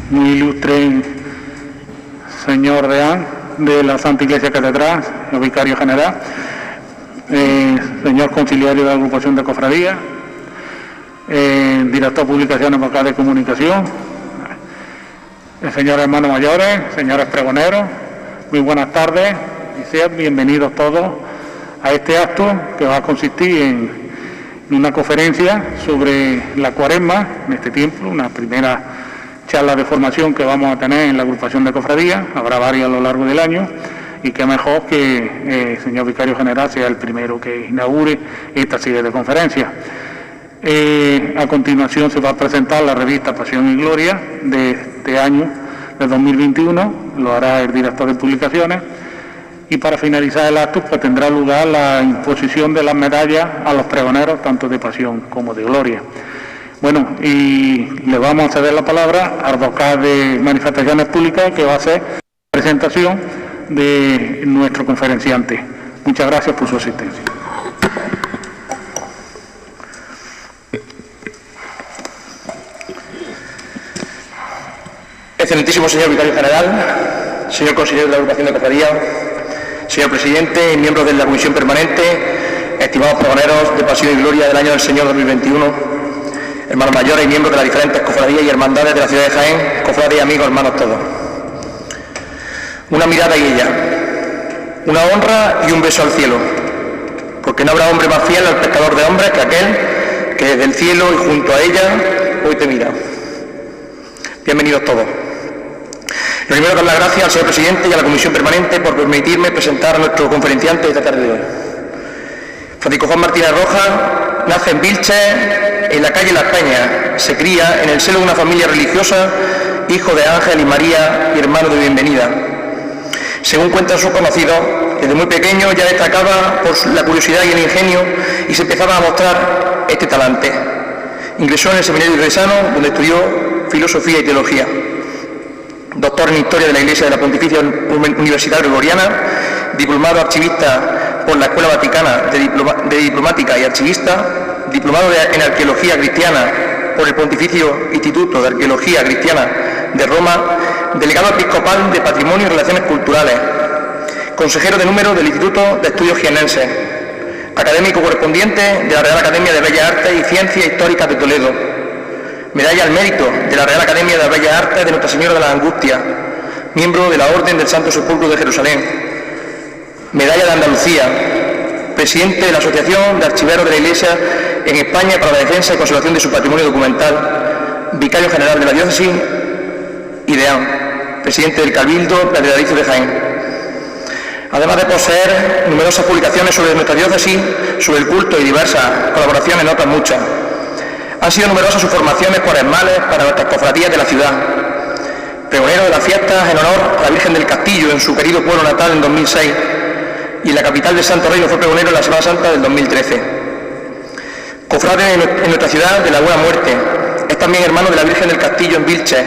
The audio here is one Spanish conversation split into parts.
muy ilustre señor deán de la Santa Iglesia Catedral, el vicario general, señor conciliario de la agrupación de cofradías, director de publicaciones locales de comunicación, señores hermanos mayores, señores pregoneros, muy buenas tardes y sean bienvenidos todos a este acto que va a consistir en una conferencia sobre la Cuaresma en este tiempo, una primera charla de formación que vamos a tener en la agrupación de cofradías, habrá varias a lo largo del año, y qué mejor que el señor vicario general sea el primero que inaugure esta serie de conferencias. A continuación se va a presentar la revista Pasión y Gloria de este año, de 2021, lo hará el director de publicaciones, y para finalizar el acto pues tendrá lugar la imposición de las medallas a los pregoneros, tanto de Pasión como de Gloria. Bueno, y le vamos a ceder la palabra al vocal de Manifestaciones Públicas, que va a hacer la presentación de nuestro conferenciante. Muchas gracias por su asistencia. Excelentísimo señor vicario general, señor consejero de la agrupación de cofradías, señor presidente y miembros de la comisión permanente, estimados pregoneros de Pasión y Gloria del año del Señor 2021, hermanos mayores y miembros de las diferentes cofradías y hermandades de la ciudad de Jaén, cofrades y amigos, hermanos todos. Una mirada y ella, una honra y un beso al cielo, porque no habrá hombre más fiel al pescador de hombres que aquel que desde el cielo y junto a ella hoy te mira. Bienvenidos todos. Lo primero, dar las gracias al señor presidente y a la comisión permanente por permitirme presentar a nuestro conferenciante esta tarde de hoy. Francisco Juan Martínez Rojas nace en Vilches, en la calle Las Peñas. Se cría en el seno de una familia religiosa, hijo de Ángel y María y hermano de Bienvenida. Según cuentan sus conocidos, desde muy pequeño ya destacaba por la curiosidad y el ingenio y se empezaba a mostrar este talante. Ingresó en el seminario diocesano, donde estudió filosofía y teología. Doctor en Historia de la Iglesia de la Pontificia Universidad Gregoriana, diplomado archivista por la Escuela Vaticana de Diplomática y Archivista, diplomado en Arqueología Cristiana por el Pontificio Instituto de Arqueología Cristiana de Roma, delegado episcopal de Patrimonio y Relaciones Culturales, consejero de número del Instituto de Estudios Jienenses, académico correspondiente de la Real Academia de Bellas Artes y Ciencias Históricas de Toledo, medalla al mérito de la Real Academia de Bellas Artes de Nuestra Señora de la Angustia, miembro de la Orden del Santo Sepulcro de Jerusalén, medalla de Andalucía, presidente de la Asociación de Archiveros de la Iglesia en España para la defensa y conservación de su patrimonio documental, vicario general de la diócesis y deán, presidente del Cabildo Catedralicio de Jaén. Además de poseer numerosas publicaciones sobre nuestra diócesis, sobre el culto y diversas colaboraciones en otras muchas. Han sido numerosas sus formaciones cuaresmales para nuestras cofradías de la ciudad. Pregonero de las fiestas en honor a la Virgen del Castillo en su querido pueblo natal en 2006 y en la capital del Santo Reino fue pregonero en la Semana Santa del 2013. Cofrade en nuestra ciudad de la Buena Muerte. Es también hermano de la Virgen del Castillo en Vilches,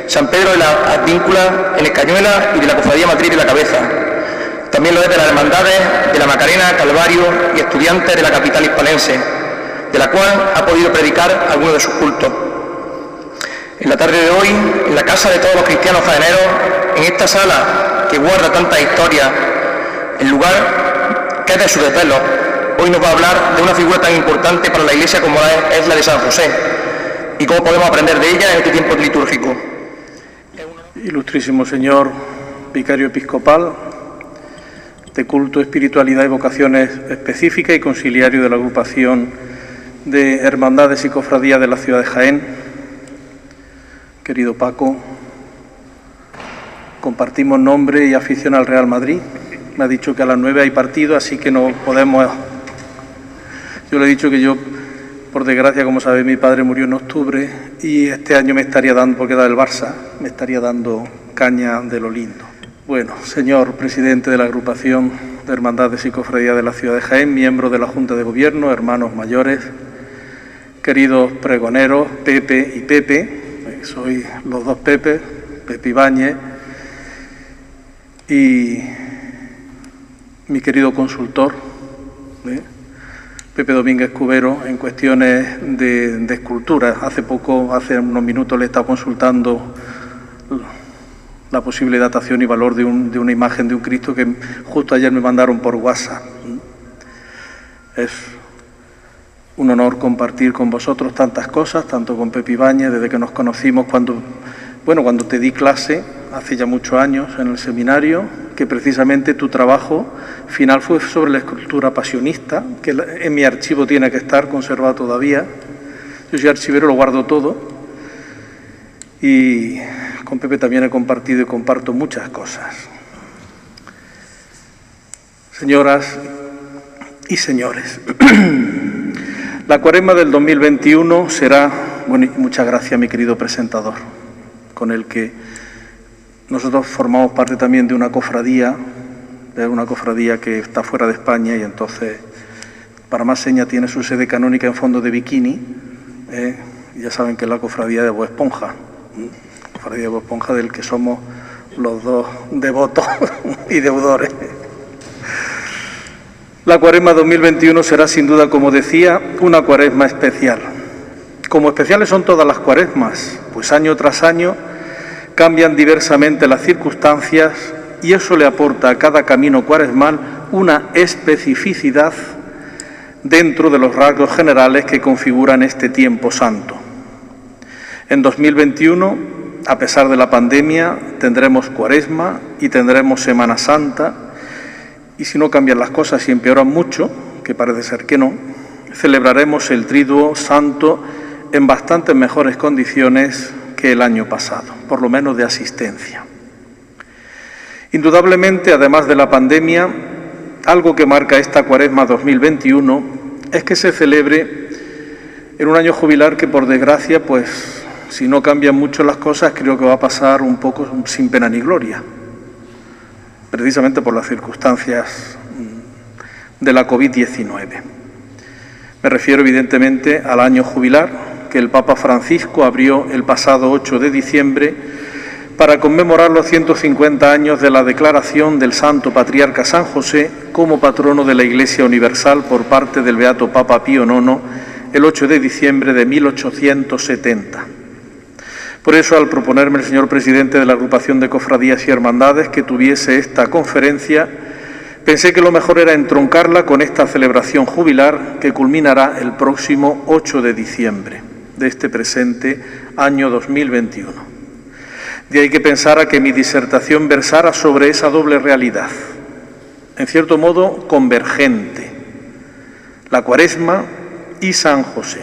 San Pedro de la Advíncula en Escañuela y de la Cofradía Matriz de la Cabeza. También lo es de las hermandades de la Macarena, Calvario y estudiantes de la capital hispalense, de la cual ha podido predicar algunos de sus cultos. En la tarde de hoy, en la casa de todos los cristianos jaeneros, en esta sala que guarda tantas historias, el lugar que es de sus desvelos, hoy nos va a hablar de una figura tan importante para la Iglesia como es la de San José, y cómo podemos aprender de ella en este tiempo litúrgico. Ilustrísimo señor vicario episcopal de culto, espiritualidad y vocaciones específicas y conciliario de la agrupación de hermandades y cofradías de la ciudad de Jaén, querido Paco, compartimos nombre y afición al Real Madrid. Me ha dicho que a las 9 hay partido, así que no podemos. Yo le he dicho que yo, por desgracia, como sabéis, mi padre murió en octubre y este año me estaría dando, porque era del Barça, me estaría dando caña de lo lindo. Bueno, señor presidente de la agrupación de hermandades y cofradías de la ciudad de Jaén, miembro de la Junta de Gobierno, hermanos mayores, queridos pregoneros, Pepe y Pepe, soy los dos Pepe, Pepe Ibáñez, y mi querido consultor, Pepe Domínguez Cubero, en cuestiones de escultura. Hace unos minutos le he estado consultando la posible datación y valor de una imagen de un Cristo que justo ayer me mandaron por WhatsApp. Es un honor compartir con vosotros tantas cosas, tanto con Pepe Ibáñez, desde que nos conocimos cuando te di clase, hace ya muchos años, en el seminario, que precisamente tu trabajo final fue sobre la escultura pasionista, que en mi archivo tiene que estar conservado todavía. Yo soy archivero, lo guardo todo. Y con Pepe también he compartido y comparto muchas cosas. Señoras y señores, la Cuaresma del 2021 será, bueno, y muchas gracias a mi querido presentador, con el que nosotros formamos parte también de una cofradía que está fuera de España, y entonces para más señas tiene su sede canónica en Fondo de Bikini. Ya saben que es la cofradía de Boa Esponja, cofradía de Boa Esponja, del que somos los dos devotos y deudores. La Cuaresma 2021 será sin duda, como decía, una Cuaresma especial. Como especiales son todas las Cuaresmas, pues año tras año cambian diversamente las circunstancias y eso le aporta a cada camino cuaresmal una especificidad dentro de los rasgos generales que configuran este tiempo santo. En 2021, a pesar de la pandemia, tendremos Cuaresma y tendremos Semana Santa, y si no cambian las cosas y empeoran mucho, que parece ser que no, celebraremos el Triduo Santo en bastantes mejores condiciones que el año pasado, por lo menos de asistencia. Indudablemente, además de la pandemia, algo que marca esta Cuaresma 2021 es que se celebre en un año jubilar que, por desgracia, pues si no cambian mucho las cosas, creo que va a pasar un poco sin pena ni gloria, precisamente por las circunstancias de la COVID-19. Me refiero evidentemente al año jubilar que el Papa Francisco abrió el pasado 8 de diciembre para conmemorar los 150 años de la declaración del Santo Patriarca San José como patrono de la Iglesia Universal por parte del Beato Papa Pío IX el 8 de diciembre de 1870. Por eso, al proponerme el señor presidente de la Agrupación de Cofradías y Hermandades que tuviese esta conferencia, pensé que lo mejor era entroncarla con esta celebración jubilar que culminará el próximo 8 de diciembre de este presente año 2021. De ahí que pensara que mi disertación versara sobre esa doble realidad, en cierto modo convergente, la Cuaresma y San José.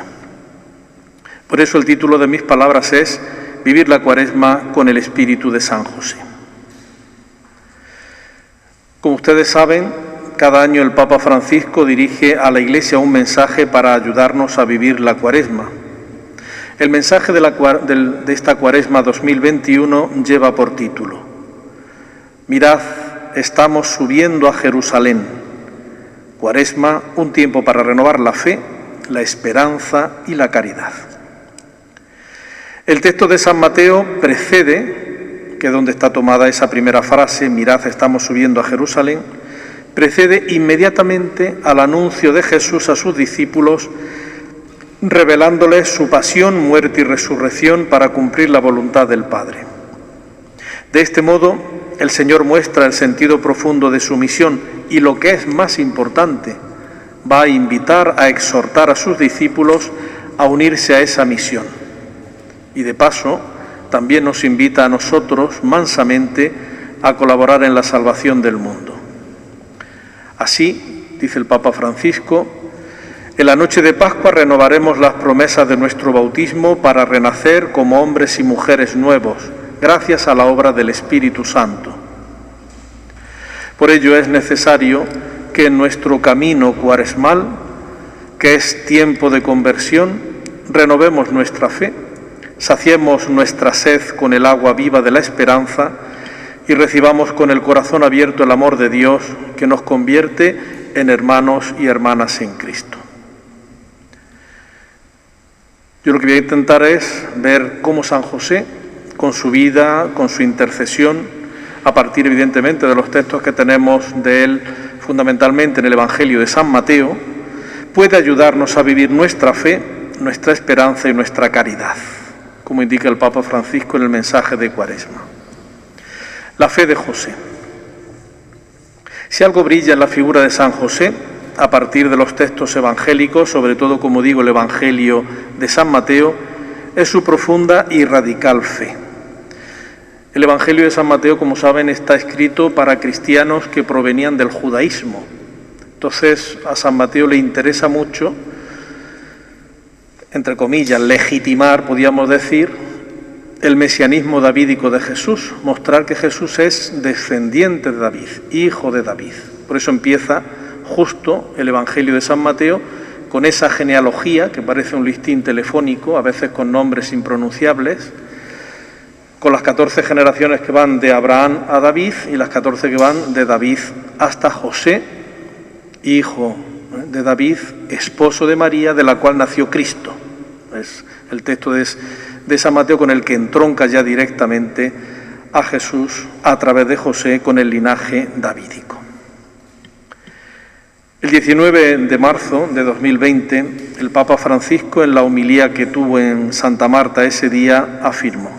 Por eso el título de mis palabras es Vivir la Cuaresma con el espíritu de San José. Como ustedes saben, cada año el Papa Francisco dirige a la Iglesia un mensaje para ayudarnos a vivir la Cuaresma. El mensaje de esta Cuaresma 2021 lleva por título: Mirad, estamos subiendo a Jerusalén. Cuaresma, un tiempo para renovar la fe, la esperanza y la caridad. El texto de San Mateo precede, que es donde está tomada esa primera frase, mirad, estamos subiendo a Jerusalén, precede inmediatamente al anuncio de Jesús a sus discípulos, revelándoles su pasión, muerte y resurrección para cumplir la voluntad del Padre. De este modo, el Señor muestra el sentido profundo de su misión y, lo que es más importante, va a invitar, a exhortar a sus discípulos a unirse a esa misión. Y de paso, también nos invita a nosotros mansamente a colaborar en la salvación del mundo. Así, dice el Papa Francisco, en la noche de Pascua renovaremos las promesas de nuestro bautismo para renacer como hombres y mujeres nuevos, gracias a la obra del Espíritu Santo. Por ello es necesario que en nuestro camino cuaresmal, que es tiempo de conversión, renovemos nuestra fe, saciemos nuestra sed con el agua viva de la esperanza y recibamos con el corazón abierto el amor de Dios que nos convierte en hermanos y hermanas en Cristo. Yo lo que voy a intentar es ver cómo San José, con su vida, con su intercesión, a partir evidentemente de los textos que tenemos de él fundamentalmente en el Evangelio de San Mateo, puede ayudarnos a vivir nuestra fe, nuestra esperanza y nuestra caridad. como indica el Papa Francisco en el mensaje de Cuaresma. La fe de José. Si algo brilla en la figura de San José, a partir de los textos evangélicos, sobre todo, como digo, el Evangelio de San Mateo, es su profunda y radical fe. El Evangelio de San Mateo, como saben, está escrito para cristianos que provenían del judaísmo. Entonces, a San Mateo le interesa mucho, entre comillas, legitimar, podríamos decir, el mesianismo davídico de Jesús, mostrar que Jesús es descendiente de David, hijo de David. Por eso empieza justo el Evangelio de San Mateo con esa genealogía que parece un listín telefónico, a veces con nombres impronunciables, con las 14 generaciones que van de Abraham a David y las 14 que van de David hasta José, hijo de David, esposo de María, de la cual nació Cristo. Es el texto de San Mateo con el que entronca ya directamente a Jesús a través de José con el linaje davídico. El 19 de marzo de 2020, el Papa Francisco, en la homilía que tuvo en Santa Marta ese día, afirmó: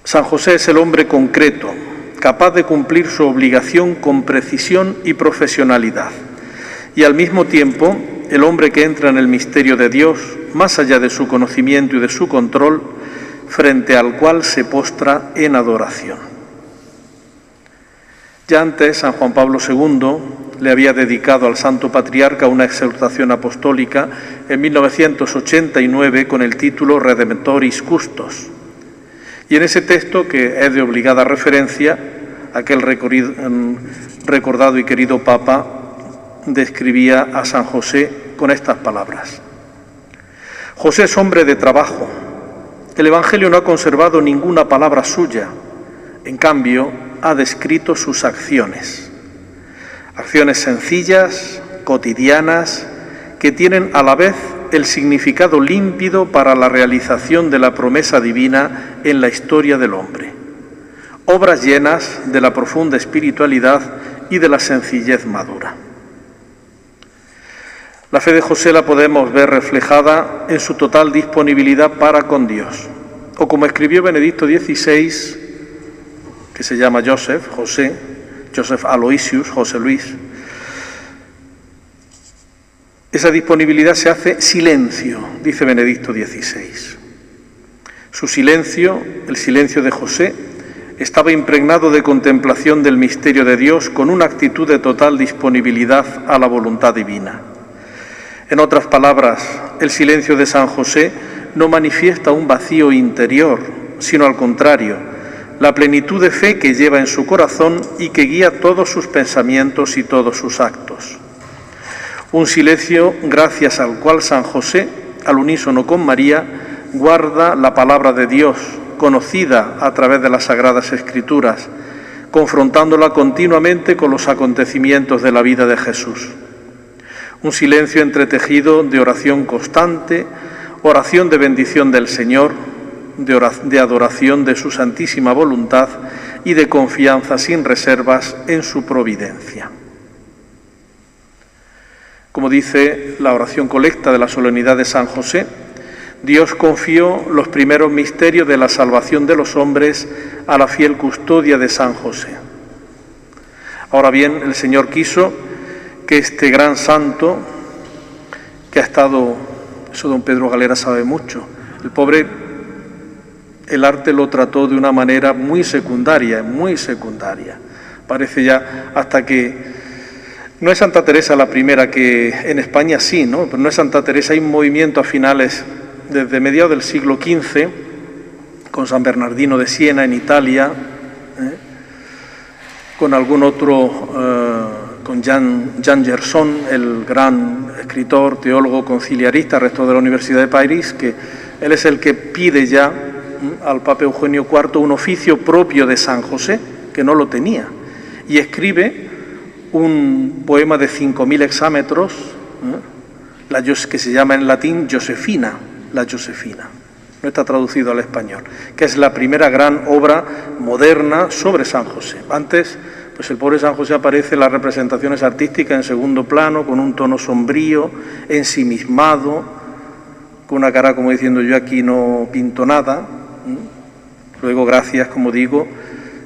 San José es el hombre concreto, capaz de cumplir su obligación con precisión y profesionalidad, y al mismo tiempo el hombre que entra en el misterio de Dios, más allá de su conocimiento y de su control, frente al cual se postra en adoración. Ya antes, San Juan Pablo II le había dedicado al Santo Patriarca una exhortación apostólica en 1989 con el título Redemptoris Custos. Y en ese texto, que es de obligada referencia, aquel recordado y querido Papa describía a San José con estas palabras: José es hombre de trabajo. El Evangelio no ha conservado ninguna palabra suya. En cambio, ha descrito sus acciones. Acciones sencillas, cotidianas, que tienen a la vez el significado límpido para la realización de la promesa divina en la historia del hombre. Obras llenas de la profunda espiritualidad y de la sencillez madura. La fe de José la podemos ver reflejada en su total disponibilidad para con Dios. O como escribió Benedicto XVI, que se llama Joseph Aloysius, José Luis, esa disponibilidad se hace silencio, dice Benedicto XVI. Su silencio, el silencio de José, estaba impregnado de contemplación del misterio de Dios con una actitud de total disponibilidad a la voluntad divina. En otras palabras, el silencio de San José no manifiesta un vacío interior, sino al contrario, la plenitud de fe que lleva en su corazón y que guía todos sus pensamientos y todos sus actos. Un silencio gracias al cual San José, al unísono con María, guarda la palabra de Dios, conocida a través de las Sagradas Escrituras, confrontándola continuamente con los acontecimientos de la vida de Jesús. Un silencio entretejido de oración constante, oración de bendición del Señor, de adoración de su santísima voluntad y de confianza sin reservas en su providencia. Como dice la oración colecta de la solemnidad de San José, Dios confió los primeros misterios de la salvación de los hombres a la fiel custodia de San José. Ahora bien, el Señor quiso que este gran santo, que ha estado, eso don Pedro Galera sabe mucho, el pobre, el arte lo trató de una manera muy secundaria. Parece ya hasta que no es Santa Teresa la primera, que en España sí, ¿no? Pero no es Santa Teresa, hay un movimiento a finales, desde mediados del siglo XV, con San Bernardino de Siena en Italia, con algún otro, con Jean Gerson, el gran escritor, teólogo, conciliarista, rector de la Universidad de París, que él es el que pide ya al Papa Eugenio IV un oficio propio de San José, que no lo tenía, y escribe un poema de 5.000 hexámetros, que se llama en latín Josefina, la Josefina, no está traducido al español, que es la primera gran obra moderna sobre San José. Antes, pues el pobre San José aparece en las representaciones artísticas en segundo plano, con un tono sombrío, ensimismado, con una cara como diciendo yo aquí no pinto nada. Luego, gracias, como digo,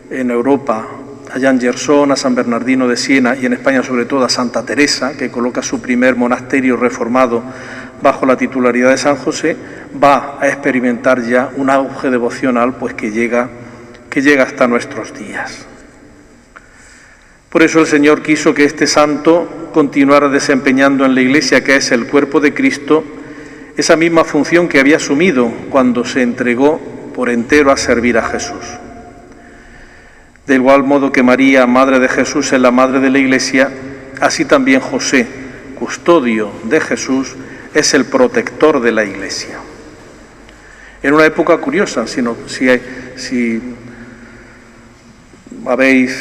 en Europa a Jean Gerson, a San Bernardino de Siena y en España sobre todo a Santa Teresa, que coloca su primer monasterio reformado bajo la titularidad de San José, va a experimentar ya un auge devocional pues que llega hasta nuestros días. Por eso el Señor quiso que este santo continuara desempeñando en la Iglesia, que es el cuerpo de Cristo, esa misma función que había asumido cuando se entregó por entero a servir a Jesús. De igual modo que María, Madre de Jesús, es la Madre de la Iglesia, así también José, custodio de Jesús, es el protector de la Iglesia. En una época curiosa, si os habéis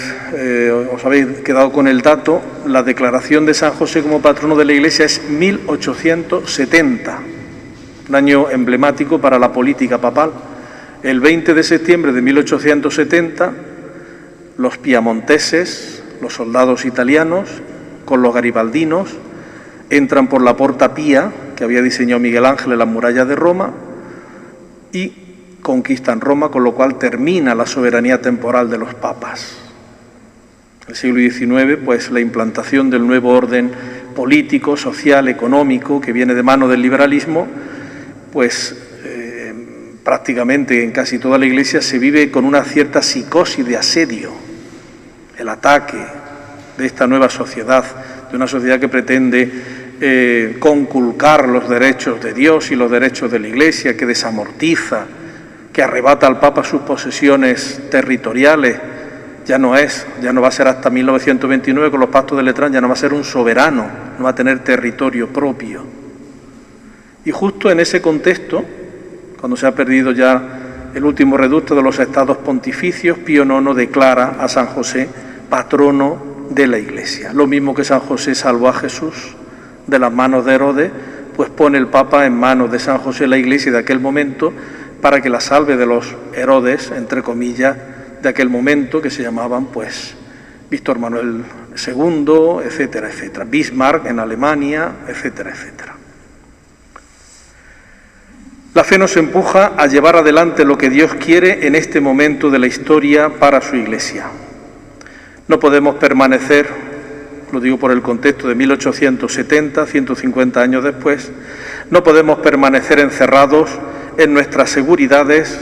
quedado con el dato, la declaración de San José como patrono de la Iglesia es 1870, un año emblemático para la política papal. El 20 de septiembre de 1870, los piamonteses, los soldados italianos, con los garibaldinos, entran por la Porta Pía, que había diseñado Miguel Ángel en las murallas de Roma, y conquistan Roma, con lo cual termina la soberanía temporal de los papas. En el siglo XIX, pues la implantación del nuevo orden político, social, económico, que viene de mano del liberalismo, pues prácticamente en casi toda la Iglesia se vive con una cierta psicosis de asedio, el ataque de esta nueva sociedad, de una sociedad que pretende conculcar los derechos de Dios y los derechos de la Iglesia, que desamortiza, que arrebata al Papa sus posesiones territoriales. Ya no va a ser hasta 1929 con los pactos de Letrán, ya no va a ser un soberano, no va a tener territorio propio. Y justo en ese contexto, cuando se ha perdido ya el último reducto de los estados pontificios, Pío IX declara a San José patrono de la Iglesia. Lo mismo que San José salvó a Jesús de las manos de Herodes, pues pone el Papa en manos de San José la Iglesia de aquel momento para que la salve de los Herodes, entre comillas, de aquel momento, que se llamaban pues Víctor Manuel II, etcétera, etcétera, Bismarck en Alemania, etcétera, etcétera. La fe nos empuja a llevar adelante lo que Dios quiere en este momento de la historia para su Iglesia. No podemos permanecer, lo digo por el contexto de 1870, 150 años después, no podemos permanecer encerrados en nuestras seguridades,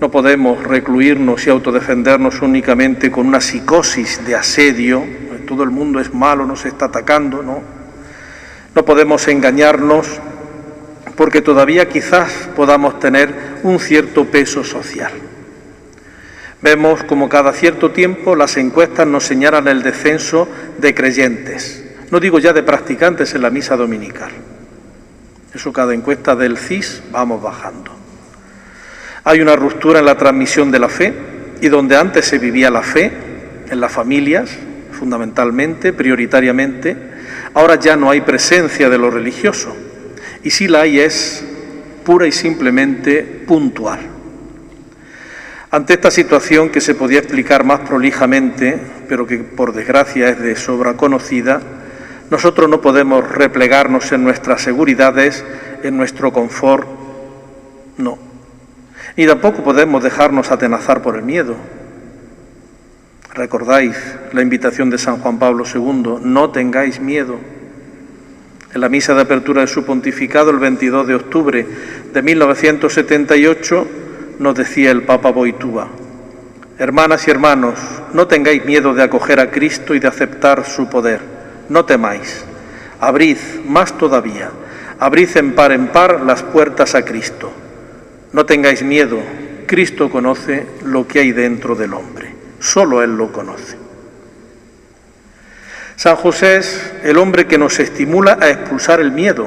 no podemos recluirnos y autodefendernos únicamente con una psicosis de asedio, todo el mundo es malo, nos está atacando, ¿no? No podemos engañarnos porque todavía quizás podamos tener un cierto peso social. Vemos como cada cierto tiempo las encuestas nos señalan el descenso de creyentes, no digo ya de practicantes en la misa dominical. Eso cada encuesta del CIS vamos bajando. Hay una ruptura en la transmisión de la fe, y donde antes se vivía la fe, en las familias, fundamentalmente, prioritariamente, ahora ya no hay presencia de lo religioso, y si la hay es pura y simplemente puntual. Ante esta situación, que se podía explicar más prolijamente, pero que por desgracia es de sobra conocida, nosotros no podemos replegarnos en nuestras seguridades, en nuestro confort, no. Ni tampoco podemos dejarnos atenazar por el miedo. ¿Recordáis la invitación de San Juan Pablo II? No tengáis miedo. En la misa de apertura de su pontificado, el 22 de octubre de 1978, nos decía el Papa Boitúa: hermanas y hermanos, no tengáis miedo de acoger a Cristo y de aceptar su poder. No temáis. Abrid más todavía. Abrid en par las puertas a Cristo. No tengáis miedo. Cristo conoce lo que hay dentro del hombre. Solo Él lo conoce. San José es el hombre que nos estimula a expulsar el miedo,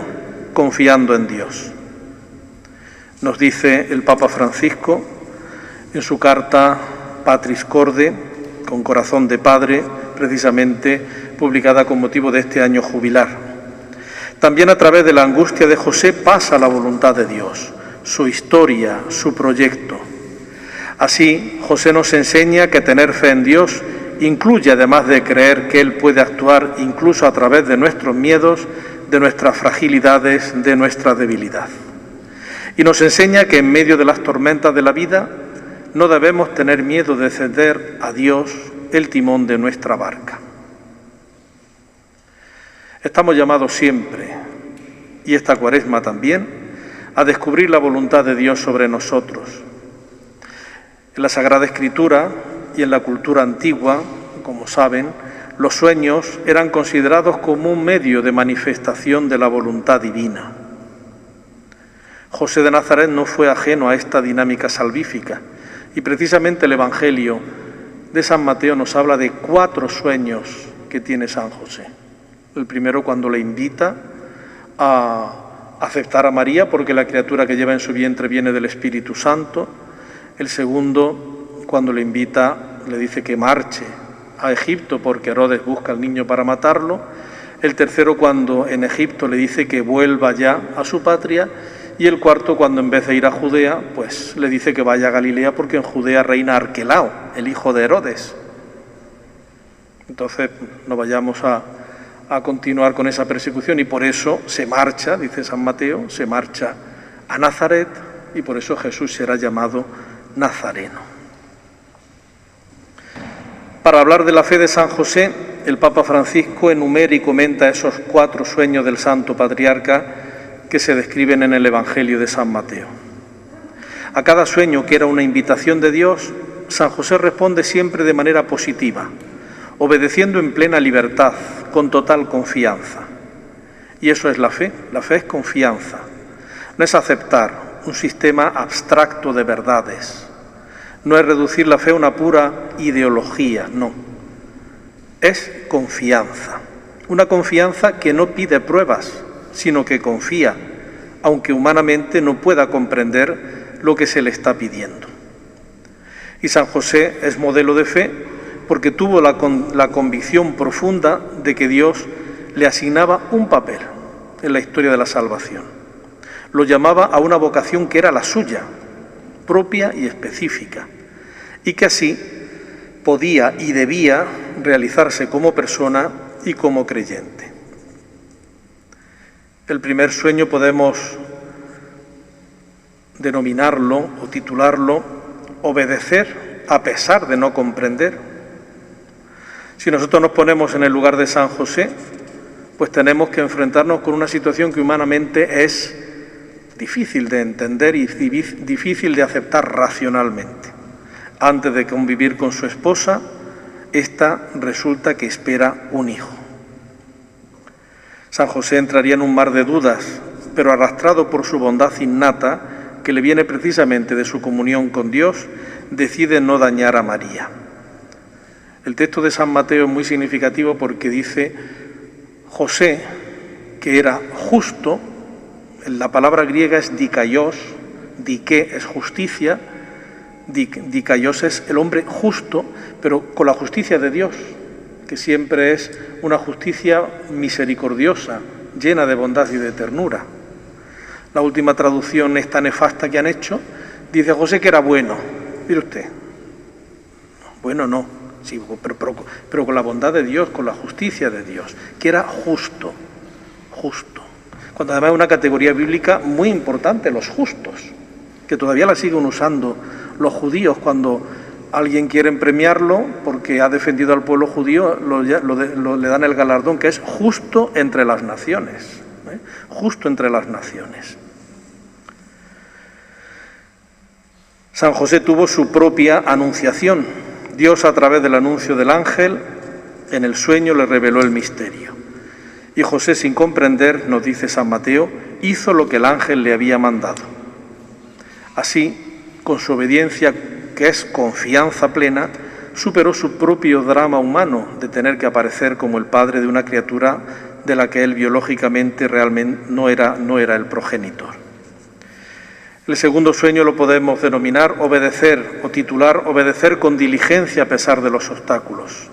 confiando en Dios. Nos dice el Papa Francisco en su carta Patris Corde, con corazón de padre, precisamente publicada con motivo de este año jubilar. También a través de la angustia de José pasa la voluntad de Dios, su historia, su proyecto. Así, José nos enseña que tener fe en Dios incluye, además de creer que Él puede actuar incluso a través de nuestros miedos, de nuestras fragilidades, de nuestra debilidad. Y nos enseña que en medio de las tormentas de la vida no debemos tener miedo de ceder a Dios el timón de nuestra barca. Estamos llamados siempre, y esta Cuaresma también, a descubrir la voluntad de Dios sobre nosotros. En la Sagrada Escritura y en la cultura antigua, como saben, los sueños eran considerados como un medio de manifestación de la voluntad divina. José de Nazaret no fue ajeno a esta dinámica salvífica, y precisamente el Evangelio de San Mateo nos habla de 4 sueños que tiene San José. El primero, cuando le invita a aceptar a María, porque la criatura que lleva en su vientre viene del Espíritu Santo. El segundo, cuando le invita, le dice que marche a Egipto, porque Herodes busca al niño para matarlo. El tercero, cuando en Egipto le dice que vuelva ya a su patria. Y el cuarto, cuando en vez de ir a Judea, pues le dice que vaya a Galilea, porque en Judea reina Arquelao, el hijo de Herodes. Entonces no vayamos a continuar con esa persecución, y por eso se marcha, dice San Mateo, se marcha a Nazaret, y por eso Jesús será llamado Nazareno. Para hablar de la fe de San José, el Papa Francisco enumera y comenta esos 4 sueños del Santo Patriarca que se describen en el Evangelio de San Mateo. A cada sueño, que era una invitación de Dios, San José responde siempre de manera positiva, obedeciendo en plena libertad, con total confianza. Y eso es la fe es confianza. No es aceptar un sistema abstracto de verdades, no es reducir la fe a una pura ideología, no. Es confianza, una confianza que no pide pruebas, sino que confía, aunque humanamente no pueda comprender lo que se le está pidiendo. Y San José es modelo de fe porque tuvo la convicción profunda de que Dios le asignaba un papel en la historia de la salvación. Lo llamaba a una vocación que era la suya, propia y específica, y que así podía y debía realizarse como persona y como creyente. El primer sueño podemos denominarlo o titularlo obedecer a pesar de no comprender. Si nosotros nos ponemos en el lugar de San José, pues tenemos que enfrentarnos con una situación que humanamente es difícil de entender y difícil de aceptar racionalmente. Antes de convivir con su esposa, ésta resulta que espera un hijo. San José entraría en un mar de dudas, pero arrastrado por su bondad innata, que le viene precisamente de su comunión con Dios, decide no dañar a María. El texto de San Mateo es muy significativo porque dice José, que era justo, la palabra griega es dikaios, dike es justicia, dikaios es el hombre justo, pero con la justicia de Dios, que siempre es una justicia misericordiosa, llena de bondad y de ternura. La última traducción, esta nefasta que han hecho, dice José que era bueno. Mire usted, bueno no, sí, pero con la bondad de Dios, con la justicia de Dios, que era justo, cuando además es una categoría bíblica muy importante, los justos, que todavía la siguen usando los judíos cuando alguien quieren premiarlo porque ha defendido al pueblo judío, le dan el galardón que es justo entre las naciones, justo entre las naciones. San José tuvo su propia anunciación. Dios, a través del anuncio del ángel, en el sueño le reveló el misterio. Y José, sin comprender, nos dice San Mateo, hizo lo que el ángel le había mandado. Así, con su obediencia, que es confianza plena, superó su propio drama humano de tener que aparecer como el padre de una criatura de la que él biológicamente realmente no era el progenitor. El segundo sueño lo podemos denominar obedecer o titular obedecer con diligencia a pesar de los obstáculos.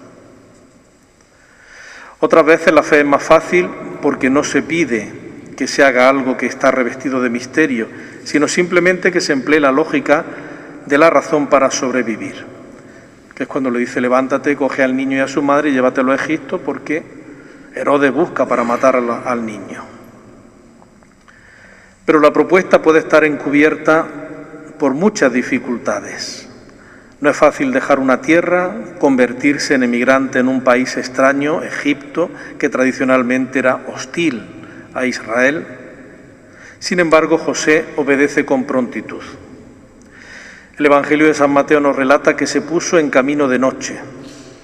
Otras veces la fe es más fácil porque no se pide que se haga algo que está revestido de misterio, sino simplemente que se emplee la lógica de la razón para sobrevivir, que es cuando le dice levántate, coge al niño y a su madre y llévatelo a Egipto porque Herodes busca para matar al niño. Pero la propuesta puede estar encubierta por muchas dificultades. No es fácil dejar una tierra, convertirse en emigrante en un país extraño, Egipto, que tradicionalmente era hostil a Israel. Sin embargo, José obedece con prontitud. El Evangelio de San Mateo nos relata que se puso en camino de noche,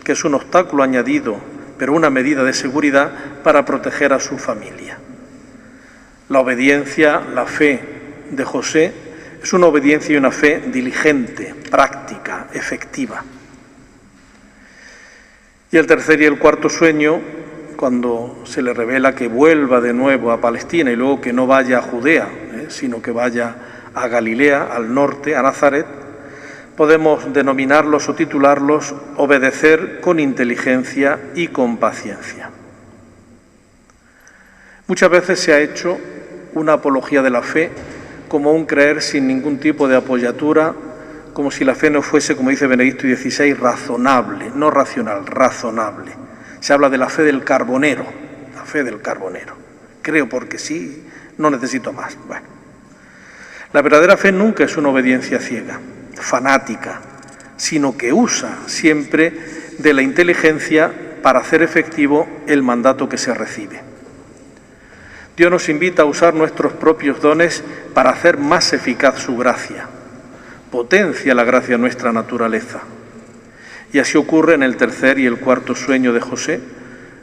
que es un obstáculo añadido, pero una medida de seguridad para proteger a su familia. La obediencia, la fe de José, es una obediencia y una fe diligente, práctica, efectiva. Y el tercer y el cuarto sueño, cuando se le revela que vuelva de nuevo a Palestina y luego que no vaya a Judea, sino que vaya a Galilea, al norte, a Nazaret, podemos denominarlos o titularlos obedecer con inteligencia y con paciencia. Muchas veces se ha hecho una apología de la fe como un creer sin ningún tipo de apoyatura, como si la fe no fuese, como dice Benedicto XVI, razonable, no racional, razonable. Se habla de la fe del carbonero, la fe del carbonero. Creo porque sí, no necesito más. Bueno, la verdadera fe nunca es una obediencia ciega, fanática, sino que usa siempre de la inteligencia para hacer efectivo el mandato que se recibe. Dios nos invita a usar nuestros propios dones para hacer más eficaz su gracia. Potencia la gracia en nuestra naturaleza. Y así ocurre en el tercer y el cuarto sueño de José,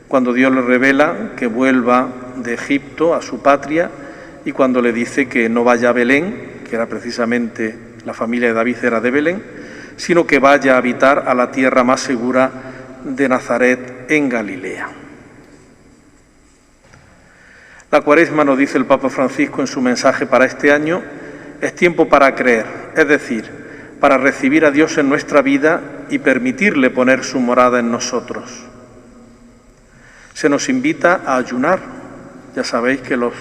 cuando Dios le revela que vuelva de Egipto a su patria y cuando le dice que no vaya a Belén, que era precisamente la familia de David era de Belén, sino que vaya a habitar a la tierra más segura de Nazaret en Galilea. La Cuaresma, nos dice el Papa Francisco en su mensaje para este año, es tiempo para creer, es decir, para recibir a Dios en nuestra vida y permitirle poner su morada en nosotros. Se nos invita a ayunar. Ya sabéis que los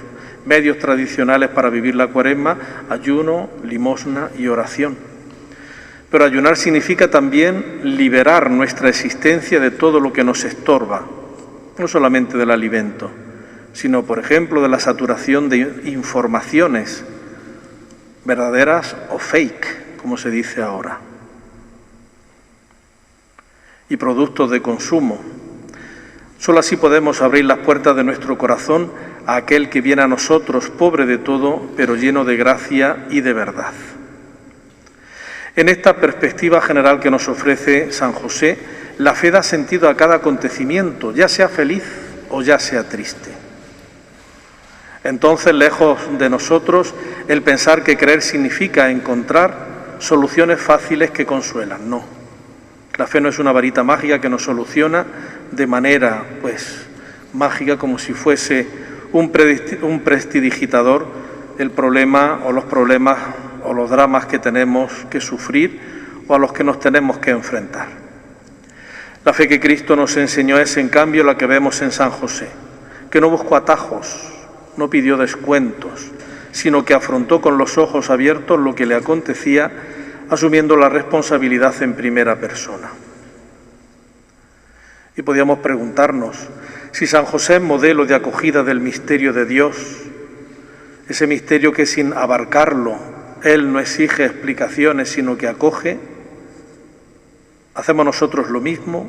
medios tradicionales para vivir la Cuaresma, ayuno, limosna y oración. Pero ayunar significa también liberar nuestra existencia de todo lo que nos estorba, no solamente del alimento, sino, por ejemplo, de la saturación de informaciones verdaderas o fake, como se dice ahora, y productos de consumo. Solo así podemos abrir las puertas de nuestro corazón a aquel que viene a nosotros pobre de todo, pero lleno de gracia y de verdad. En esta perspectiva general que nos ofrece San José, la fe da sentido a cada acontecimiento, ya sea feliz o ya sea triste. Entonces, lejos de nosotros el pensar que creer significa encontrar soluciones fáciles que consuelan. No. La fe no es una varita mágica que nos soluciona de manera, mágica, como si fuese un prestidigitador el problema o los problemas o los dramas que tenemos que sufrir o a los que nos tenemos que enfrentar. La fe que Cristo nos enseñó es, en cambio, la que vemos en San José, que no buscó atajos, no pidió descuentos, sino que afrontó con los ojos abiertos lo que le acontecía, asumiendo la responsabilidad en primera persona. Y podíamos preguntarnos si San José es modelo de acogida del misterio de Dios, ese misterio que sin abarcarlo Él no exige explicaciones, sino que acoge. ¿Hacemos nosotros lo mismo?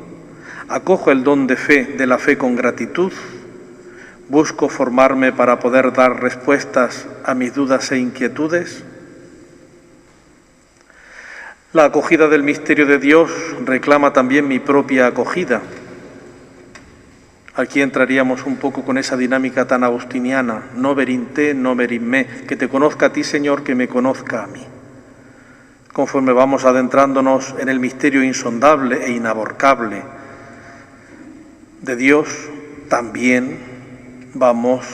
¿Acojo el don de fe, de la fe con gratitud? ¿Busco formarme para poder dar respuestas a mis dudas e inquietudes? La acogida del misterio de Dios reclama también mi propia acogida. Aquí entraríamos un poco con esa dinámica tan agustiniana, nover in te, nover in me, que te conozca a ti, Señor, que me conozca a mí. Conforme vamos adentrándonos en el misterio insondable e inaborcable de Dios, también vamos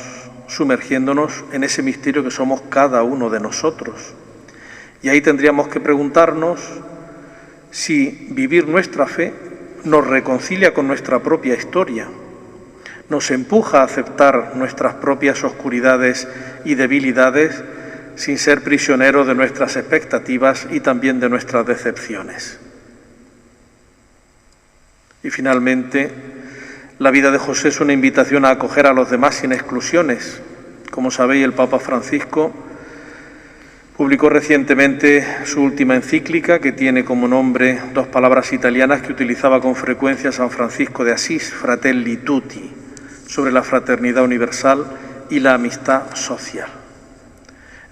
sumergiéndonos en ese misterio que somos cada uno de nosotros. Y ahí tendríamos que preguntarnos si vivir nuestra fe nos reconcilia con nuestra propia historia, nos empuja a aceptar nuestras propias oscuridades y debilidades sin ser prisioneros de nuestras expectativas y también de nuestras decepciones. Y finalmente, la vida de José es una invitación a acoger a los demás sin exclusiones. Como sabéis, el Papa Francisco Publicó recientemente su última encíclica, que tiene como nombre dos palabras italianas que utilizaba con frecuencia San Francisco de Asís, Fratelli Tutti, sobre la fraternidad universal y la amistad social.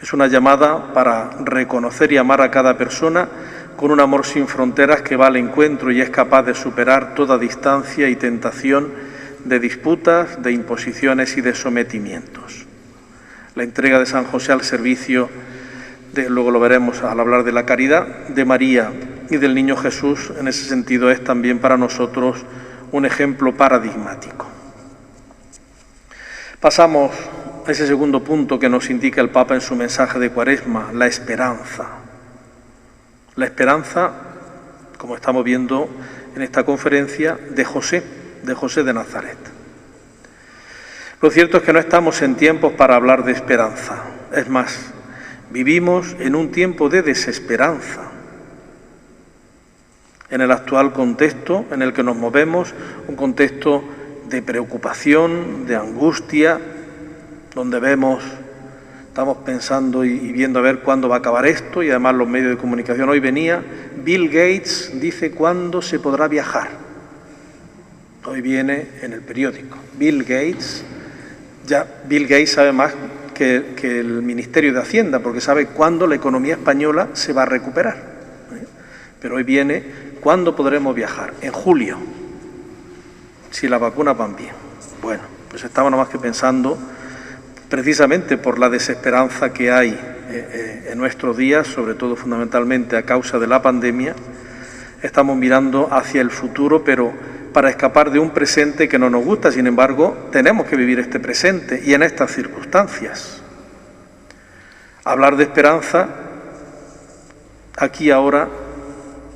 Es una llamada para reconocer y amar a cada persona con un amor sin fronteras que va al encuentro y es capaz de superar toda distancia y tentación de disputas, de imposiciones y de sometimientos. La entrega de San José al servicio luego lo veremos al hablar de la caridad, de María y del Niño Jesús, en ese sentido es también para nosotros un ejemplo paradigmático. Pasamos a ese segundo punto que nos indica el Papa en su mensaje de Cuaresma, la esperanza. La esperanza, como estamos viendo en esta conferencia, de José de Nazaret. Lo cierto es que no estamos en tiempos para hablar de esperanza, es más, vivimos en un tiempo de desesperanza. En el actual contexto en el que nos movemos, un contexto de preocupación, de angustia, donde estamos pensando y viendo a ver cuándo va a acabar esto, y además los medios de comunicación. Hoy venía, Bill Gates dice cuándo se podrá viajar. Hoy viene en el periódico. Bill Gates sabe más que el Ministerio de Hacienda, porque sabe cuándo la economía española se va a recuperar. Pero hoy viene, ¿cuándo podremos viajar? En julio, si las vacunas van bien. Bueno, pues estamos nomás que pensando, precisamente por la desesperanza que hay en nuestros días, sobre todo fundamentalmente a causa de la pandemia, estamos mirando hacia el futuro, pero para escapar de un presente que no nos gusta. Sin embargo, tenemos que vivir este presente y en estas circunstancias. Hablar de esperanza, aquí ahora,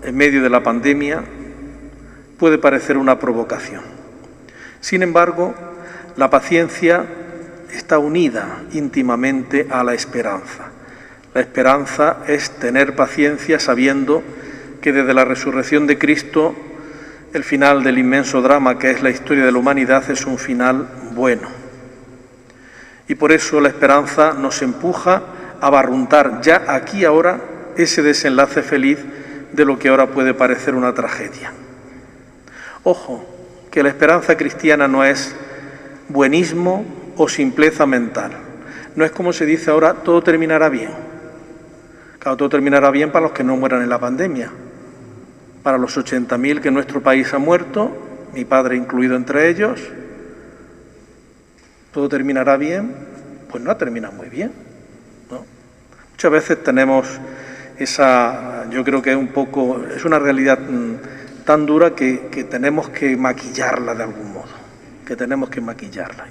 en medio de la pandemia, puede parecer una provocación. Sin embargo, la paciencia está unida íntimamente a la esperanza. La esperanza es tener paciencia sabiendo que desde la resurrección de Cristo el final del inmenso drama que es la historia de la humanidad es un final bueno. Y por eso la esperanza nos empuja a barruntar ya aquí ahora ese desenlace feliz de lo que ahora puede parecer una tragedia. Ojo, que la esperanza cristiana no es buenismo o simpleza mental. No es como se dice ahora, todo terminará bien. Claro, todo terminará bien para los que no mueran en la pandemia. Para los 80.000 que en nuestro país han muerto, mi padre incluido entre ellos, todo terminará bien, pues no ha terminado muy bien, ¿no? Muchas veces tenemos yo creo que es una realidad tan dura que tenemos que maquillarla de algún modo,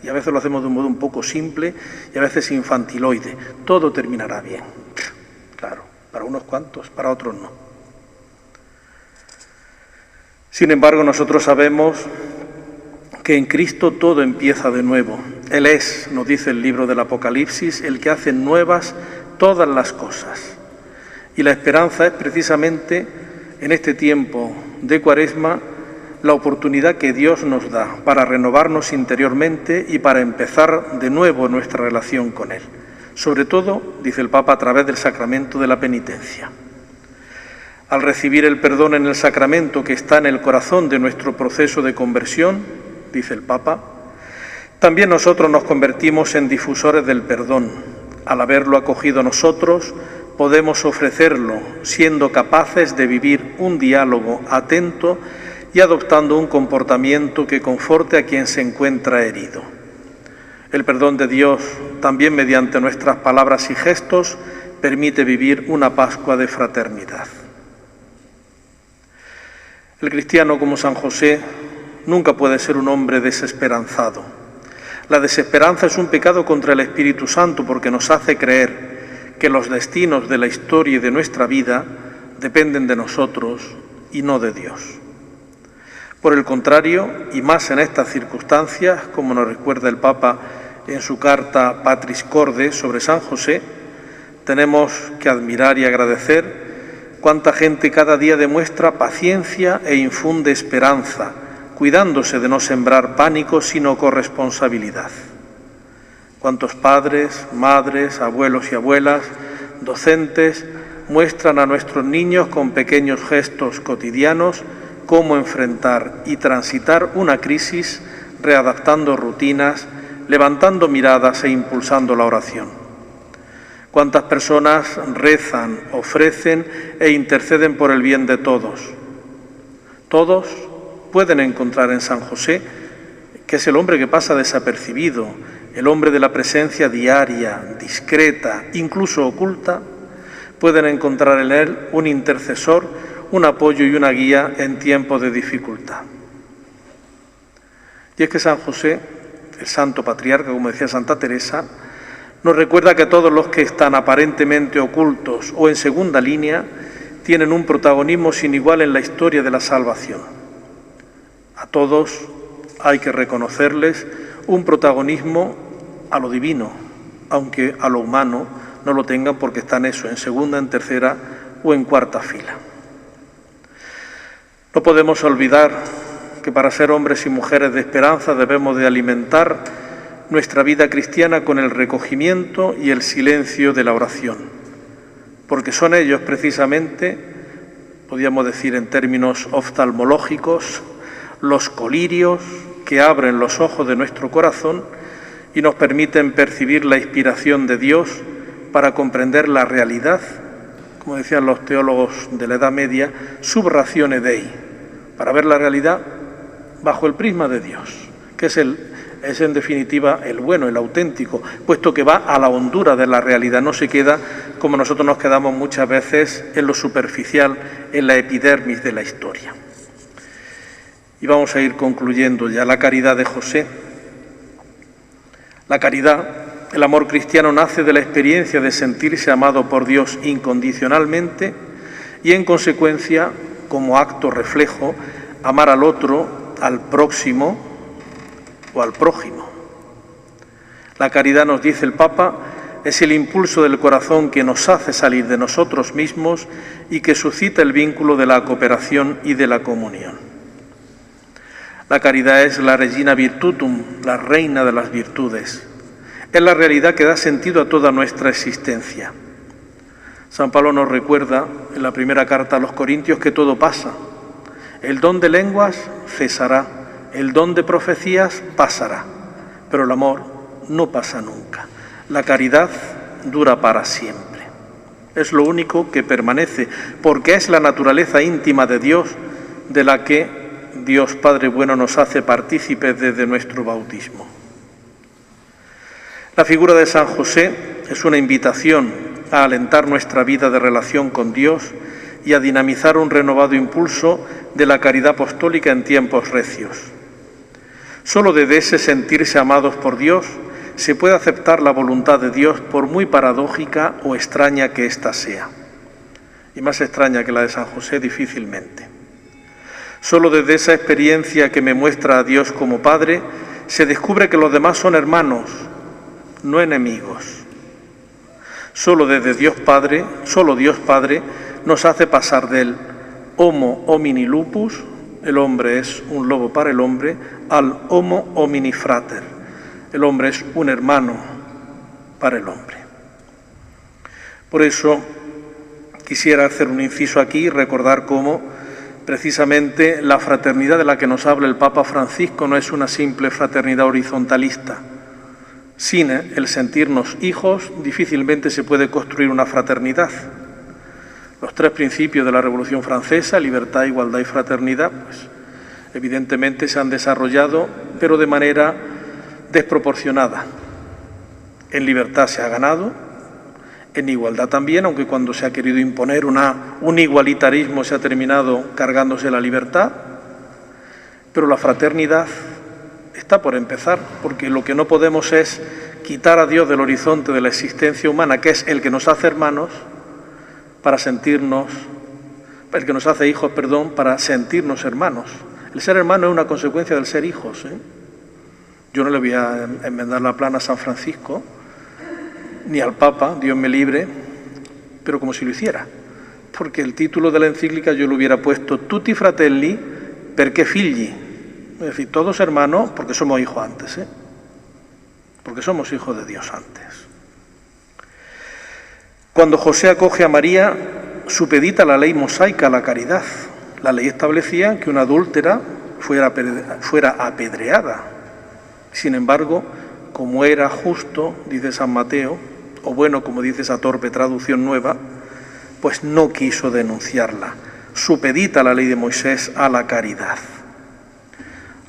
y a veces lo hacemos de un modo un poco simple y a veces infantiloide. Todo terminará bien, claro, para unos cuantos, para otros no. Sin embargo, nosotros sabemos que en Cristo todo empieza de nuevo. Él es, nos dice el libro del Apocalipsis, el que hace nuevas todas las cosas. Y la esperanza es precisamente en este tiempo de Cuaresma la oportunidad que Dios nos da para renovarnos interiormente y para empezar de nuevo nuestra relación con Él. Sobre todo, dice el Papa, a través del sacramento de la penitencia. Al recibir el perdón en el sacramento que está en el corazón de nuestro proceso de conversión, dice el Papa, también nosotros nos convertimos en difusores del perdón. Al haberlo acogido nosotros, podemos ofrecerlo, siendo capaces de vivir un diálogo atento y adoptando un comportamiento que conforte a quien se encuentra herido. El perdón de Dios, también mediante nuestras palabras y gestos, permite vivir una Pascua de fraternidad. El cristiano, como San José, nunca puede ser un hombre desesperanzado. La desesperanza es un pecado contra el Espíritu Santo porque nos hace creer que los destinos de la historia y de nuestra vida dependen de nosotros y no de Dios. Por el contrario, y más en estas circunstancias, como nos recuerda el Papa en su carta Patris Corde sobre San José, tenemos que admirar y agradecer cuánta gente cada día demuestra paciencia e infunde esperanza, cuidándose de no sembrar pánico, sino corresponsabilidad. Cuántos padres, madres, abuelos y abuelas docentes, muestran a nuestros niños con pequeños gestos cotidianos cómo enfrentar y transitar una crisis, readaptando rutinas, levantando miradas e impulsando la oración. Cuántas personas rezan, ofrecen e interceden por el bien de todos. Todos pueden encontrar en San José, que es el hombre que pasa desapercibido, el hombre de la presencia diaria, discreta, incluso oculta, pueden encontrar en él un intercesor, un apoyo y una guía en tiempos de dificultad. Y es que San José, el santo patriarca, como decía Santa Teresa, nos recuerda que todos los que están aparentemente ocultos o en segunda línea tienen un protagonismo sin igual en la historia de la salvación. A todos hay que reconocerles un protagonismo a lo divino, aunque a lo humano no lo tengan porque están eso, en segunda, en tercera o en cuarta fila. No podemos olvidar que para ser hombres y mujeres de esperanza debemos de alimentar nuestra vida cristiana con el recogimiento y el silencio de la oración, porque son ellos precisamente, podríamos decir en términos oftalmológicos, los colirios que abren los ojos de nuestro corazón y nos permiten percibir la inspiración de Dios para comprender la realidad, como decían los teólogos de la Edad Media, sub ratione Dei, para ver la realidad bajo el prisma de Dios, que es en definitiva el bueno, el auténtico, puesto que va a la hondura de la realidad, no se queda como nosotros nos quedamos muchas veces en lo superficial, en la epidermis de la historia. Y vamos a ir concluyendo ya la caridad de José. La caridad, el amor cristiano, nace de la experiencia de sentirse amado por Dios incondicionalmente y, en consecuencia, como acto reflejo, amar al otro, al próximo o al prójimo. La caridad, nos dice el Papa, es el impulso del corazón que nos hace salir de nosotros mismos y que suscita el vínculo de la cooperación y de la comunión. La caridad es la regina virtutum, la reina de las virtudes. Es la realidad que da sentido a toda nuestra existencia. San Pablo nos recuerda en la primera carta a los Corintios que todo pasa. El don de lenguas cesará, el don de profecías pasará, pero el amor no pasa nunca. La caridad dura para siempre. Es lo único que permanece, porque es la naturaleza íntima de Dios, de la que Dios Padre bueno nos hace partícipes desde nuestro bautismo. La figura de San José es una invitación a alentar nuestra vida de relación con Dios y a dinamizar un renovado impulso de la caridad apostólica en tiempos recios. Solo desde ese sentirse amados por Dios se puede aceptar la voluntad de Dios, por muy paradójica o extraña que ésta sea. Y más extraña que la de San José, difícilmente. Solo desde esa experiencia que me muestra a Dios como Padre, se descubre que los demás son hermanos, no enemigos. Solo desde Dios Padre, solo Dios Padre, nos hace pasar del homo homini lupus, el hombre es un lobo para el hombre, al homo homini frater, el hombre es un hermano para el hombre. Por eso quisiera hacer un inciso aquí y recordar cómo precisamente la fraternidad de la que nos habla el Papa Francisco no es una simple fraternidad horizontalista. Sin el sentirnos hijos, difícilmente se puede construir una fraternidad. Los tres principios de la Revolución Francesa, libertad, igualdad y fraternidad, pues evidentemente se han desarrollado, pero de manera desproporcionada. En libertad se ha ganado, en igualdad también, aunque cuando se ha querido imponer un igualitarismo se ha terminado cargándose la libertad, pero la fraternidad está por empezar, porque lo que no podemos es quitar a Dios del horizonte de la existencia humana, que es el que nos hace hermanos, para sentirnos, el que nos hace hijos, para sentirnos hermanos. El ser hermano es una consecuencia del ser hijos, Yo no le voy a enmendar la plana a San Francisco, ni al Papa, Dios me libre, pero como si lo hiciera. Porque el título de la encíclica yo lo hubiera puesto Tutti fratelli perché figli. Es decir, todos hermanos porque somos hijos antes, Porque somos hijos de Dios antes. Cuando José acoge a María, supedita la ley mosaica a la caridad. La ley establecía que una adúltera fuera apedreada. Sin embargo, como era justo, dice San Mateo, o bueno, como dice esa torpe traducción nueva, pues no quiso denunciarla. Supedita la ley de Moisés a la caridad.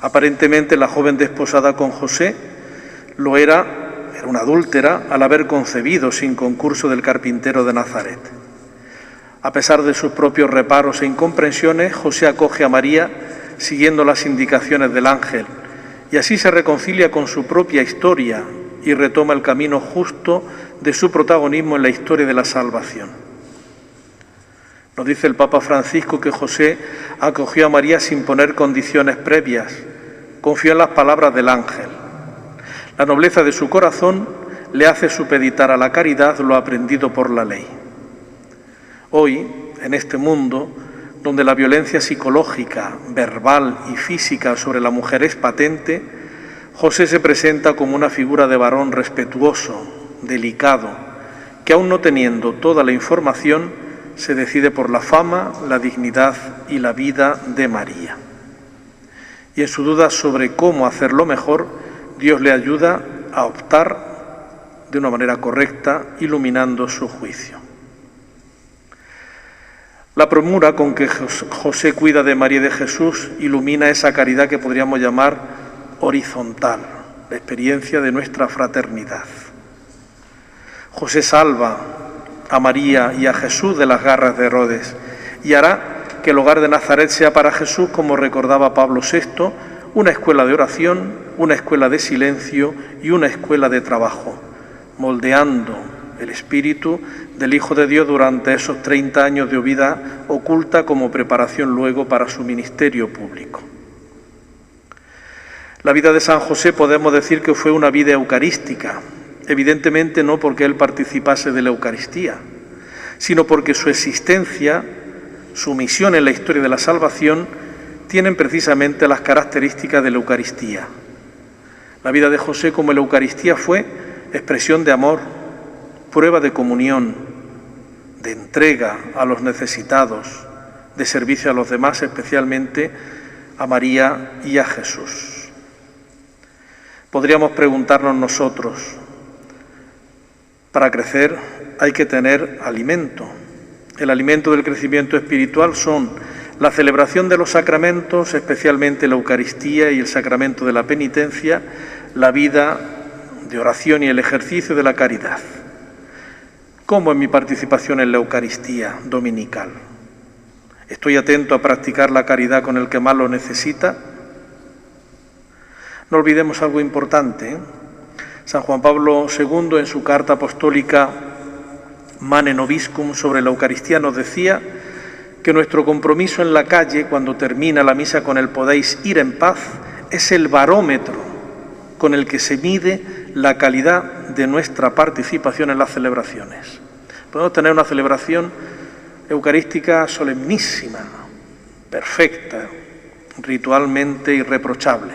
Aparentemente la joven desposada con José era una adúltera al haber concebido sin concurso del carpintero de Nazaret. A pesar de sus propios reparos e incomprensiones, José acoge a María siguiendo las indicaciones del ángel y así se reconcilia con su propia historia y retoma el camino justo de su protagonismo en la historia de la salvación. Nos dice el Papa Francisco que José acogió a María sin poner condiciones previas, confió en las palabras del ángel. La nobleza de su corazón le hace supeditar a la caridad lo aprendido por la ley. Hoy, en este mundo, donde la violencia psicológica, verbal y física sobre la mujer es patente, José se presenta como una figura de varón respetuoso, delicado, que aún no teniendo toda la información, se decide por la fama, la dignidad y la vida de María. Y en su duda sobre cómo hacerlo mejor, Dios le ayuda a optar de una manera correcta, iluminando su juicio. La premura con que José cuida de María y de Jesús ilumina esa caridad que podríamos llamar horizontal, la experiencia de nuestra fraternidad. José salva a María y a Jesús de las garras de Herodes y hará que el hogar de Nazaret sea para Jesús, como recordaba Pablo VI, una escuela de oración, una escuela de silencio y una escuela de trabajo, moldeando el espíritu del Hijo de Dios durante esos 30 años de vida oculta como preparación luego para su ministerio público. La vida de San José podemos decir que fue una vida eucarística, evidentemente no porque él participase de la Eucaristía, sino porque su existencia, su misión en la historia de la salvación, tienen precisamente las características de la Eucaristía. La vida de José como la Eucaristía fue expresión de amor, prueba de comunión, de entrega a los necesitados, de servicio a los demás, especialmente a María y a Jesús. Podríamos preguntarnos nosotros, para crecer hay que tener alimento. El alimento del crecimiento espiritual son la celebración de los sacramentos, especialmente la Eucaristía y el sacramento de la penitencia, la vida de oración y el ejercicio de la caridad. ¿Cómo es mi participación en la Eucaristía dominical? ¿Estoy atento a practicar la caridad con el que más lo necesita? No olvidemos algo importante, ¿eh? San Juan Pablo II, en su carta apostólica Mane Nobiscum sobre la Eucaristía, nos decía que nuestro compromiso en la calle, cuando termina la misa con el podéis ir en paz, es el barómetro con el que se mide la calidad de nuestra participación en las celebraciones. Podemos tener una celebración eucarística solemnísima, perfecta, ritualmente irreprochable,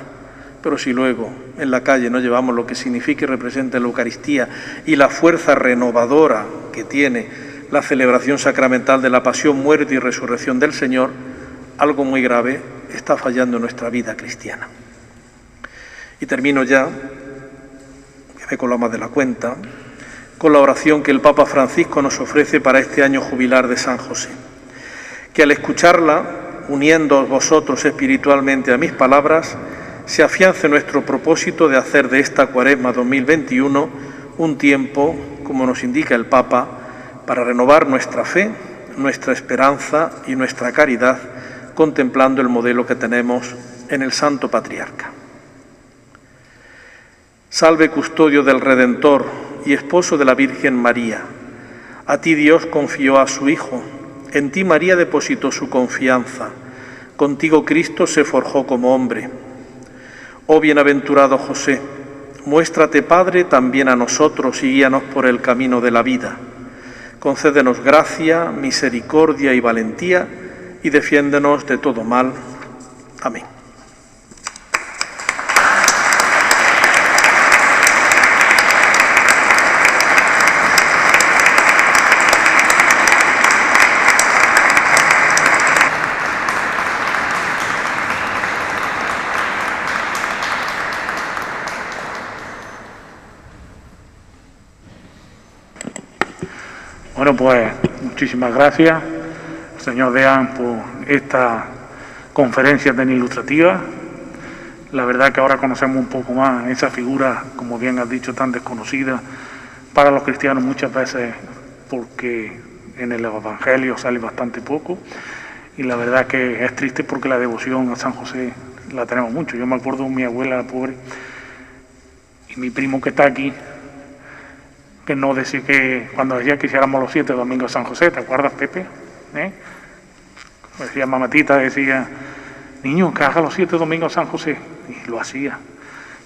pero si luego en la calle no llevamos lo que significa y representa la Eucaristía y la fuerza renovadora que tiene la celebración sacramental de la pasión, muerte y resurrección del Señor, algo muy grave está fallando en nuestra vida cristiana. Y termino ya, que me he colado más de la cuenta, con la oración que el Papa Francisco nos ofrece para este año jubilar de San José. Que al escucharla, uniéndoos vosotros espiritualmente a mis palabras, se afiance nuestro propósito de hacer de esta Cuaresma 2021 un tiempo, como nos indica el Papa, para renovar nuestra fe, nuestra esperanza y nuestra caridad, contemplando el modelo que tenemos en el Santo Patriarca. Salve, custodio del Redentor y esposo de la Virgen María. A ti Dios confió a su Hijo, en ti María depositó su confianza, contigo Cristo se forjó como hombre. Oh bienaventurado José, muéstrate Padre también a nosotros y guíanos por el camino de la vida. Concédenos gracia, misericordia y valentía y defiéndenos de todo mal. Amén. Bueno, pues muchísimas gracias, señor Deán, por esta conferencia tan ilustrativa. La verdad que ahora conocemos un poco más esa figura, como bien has dicho, tan desconocida para los cristianos muchas veces, porque en el Evangelio sale bastante poco, y la verdad que es triste porque la devoción a San José la tenemos mucho. Yo me acuerdo de mi abuela, la pobre, y mi primo que está aquí, que no decía que cuando decía que hiciéramos los 7 domingos de San José, ¿te acuerdas, Pepe? Decía mamatita, decía, niño, que haga los 7 domingos de San José, y lo hacía.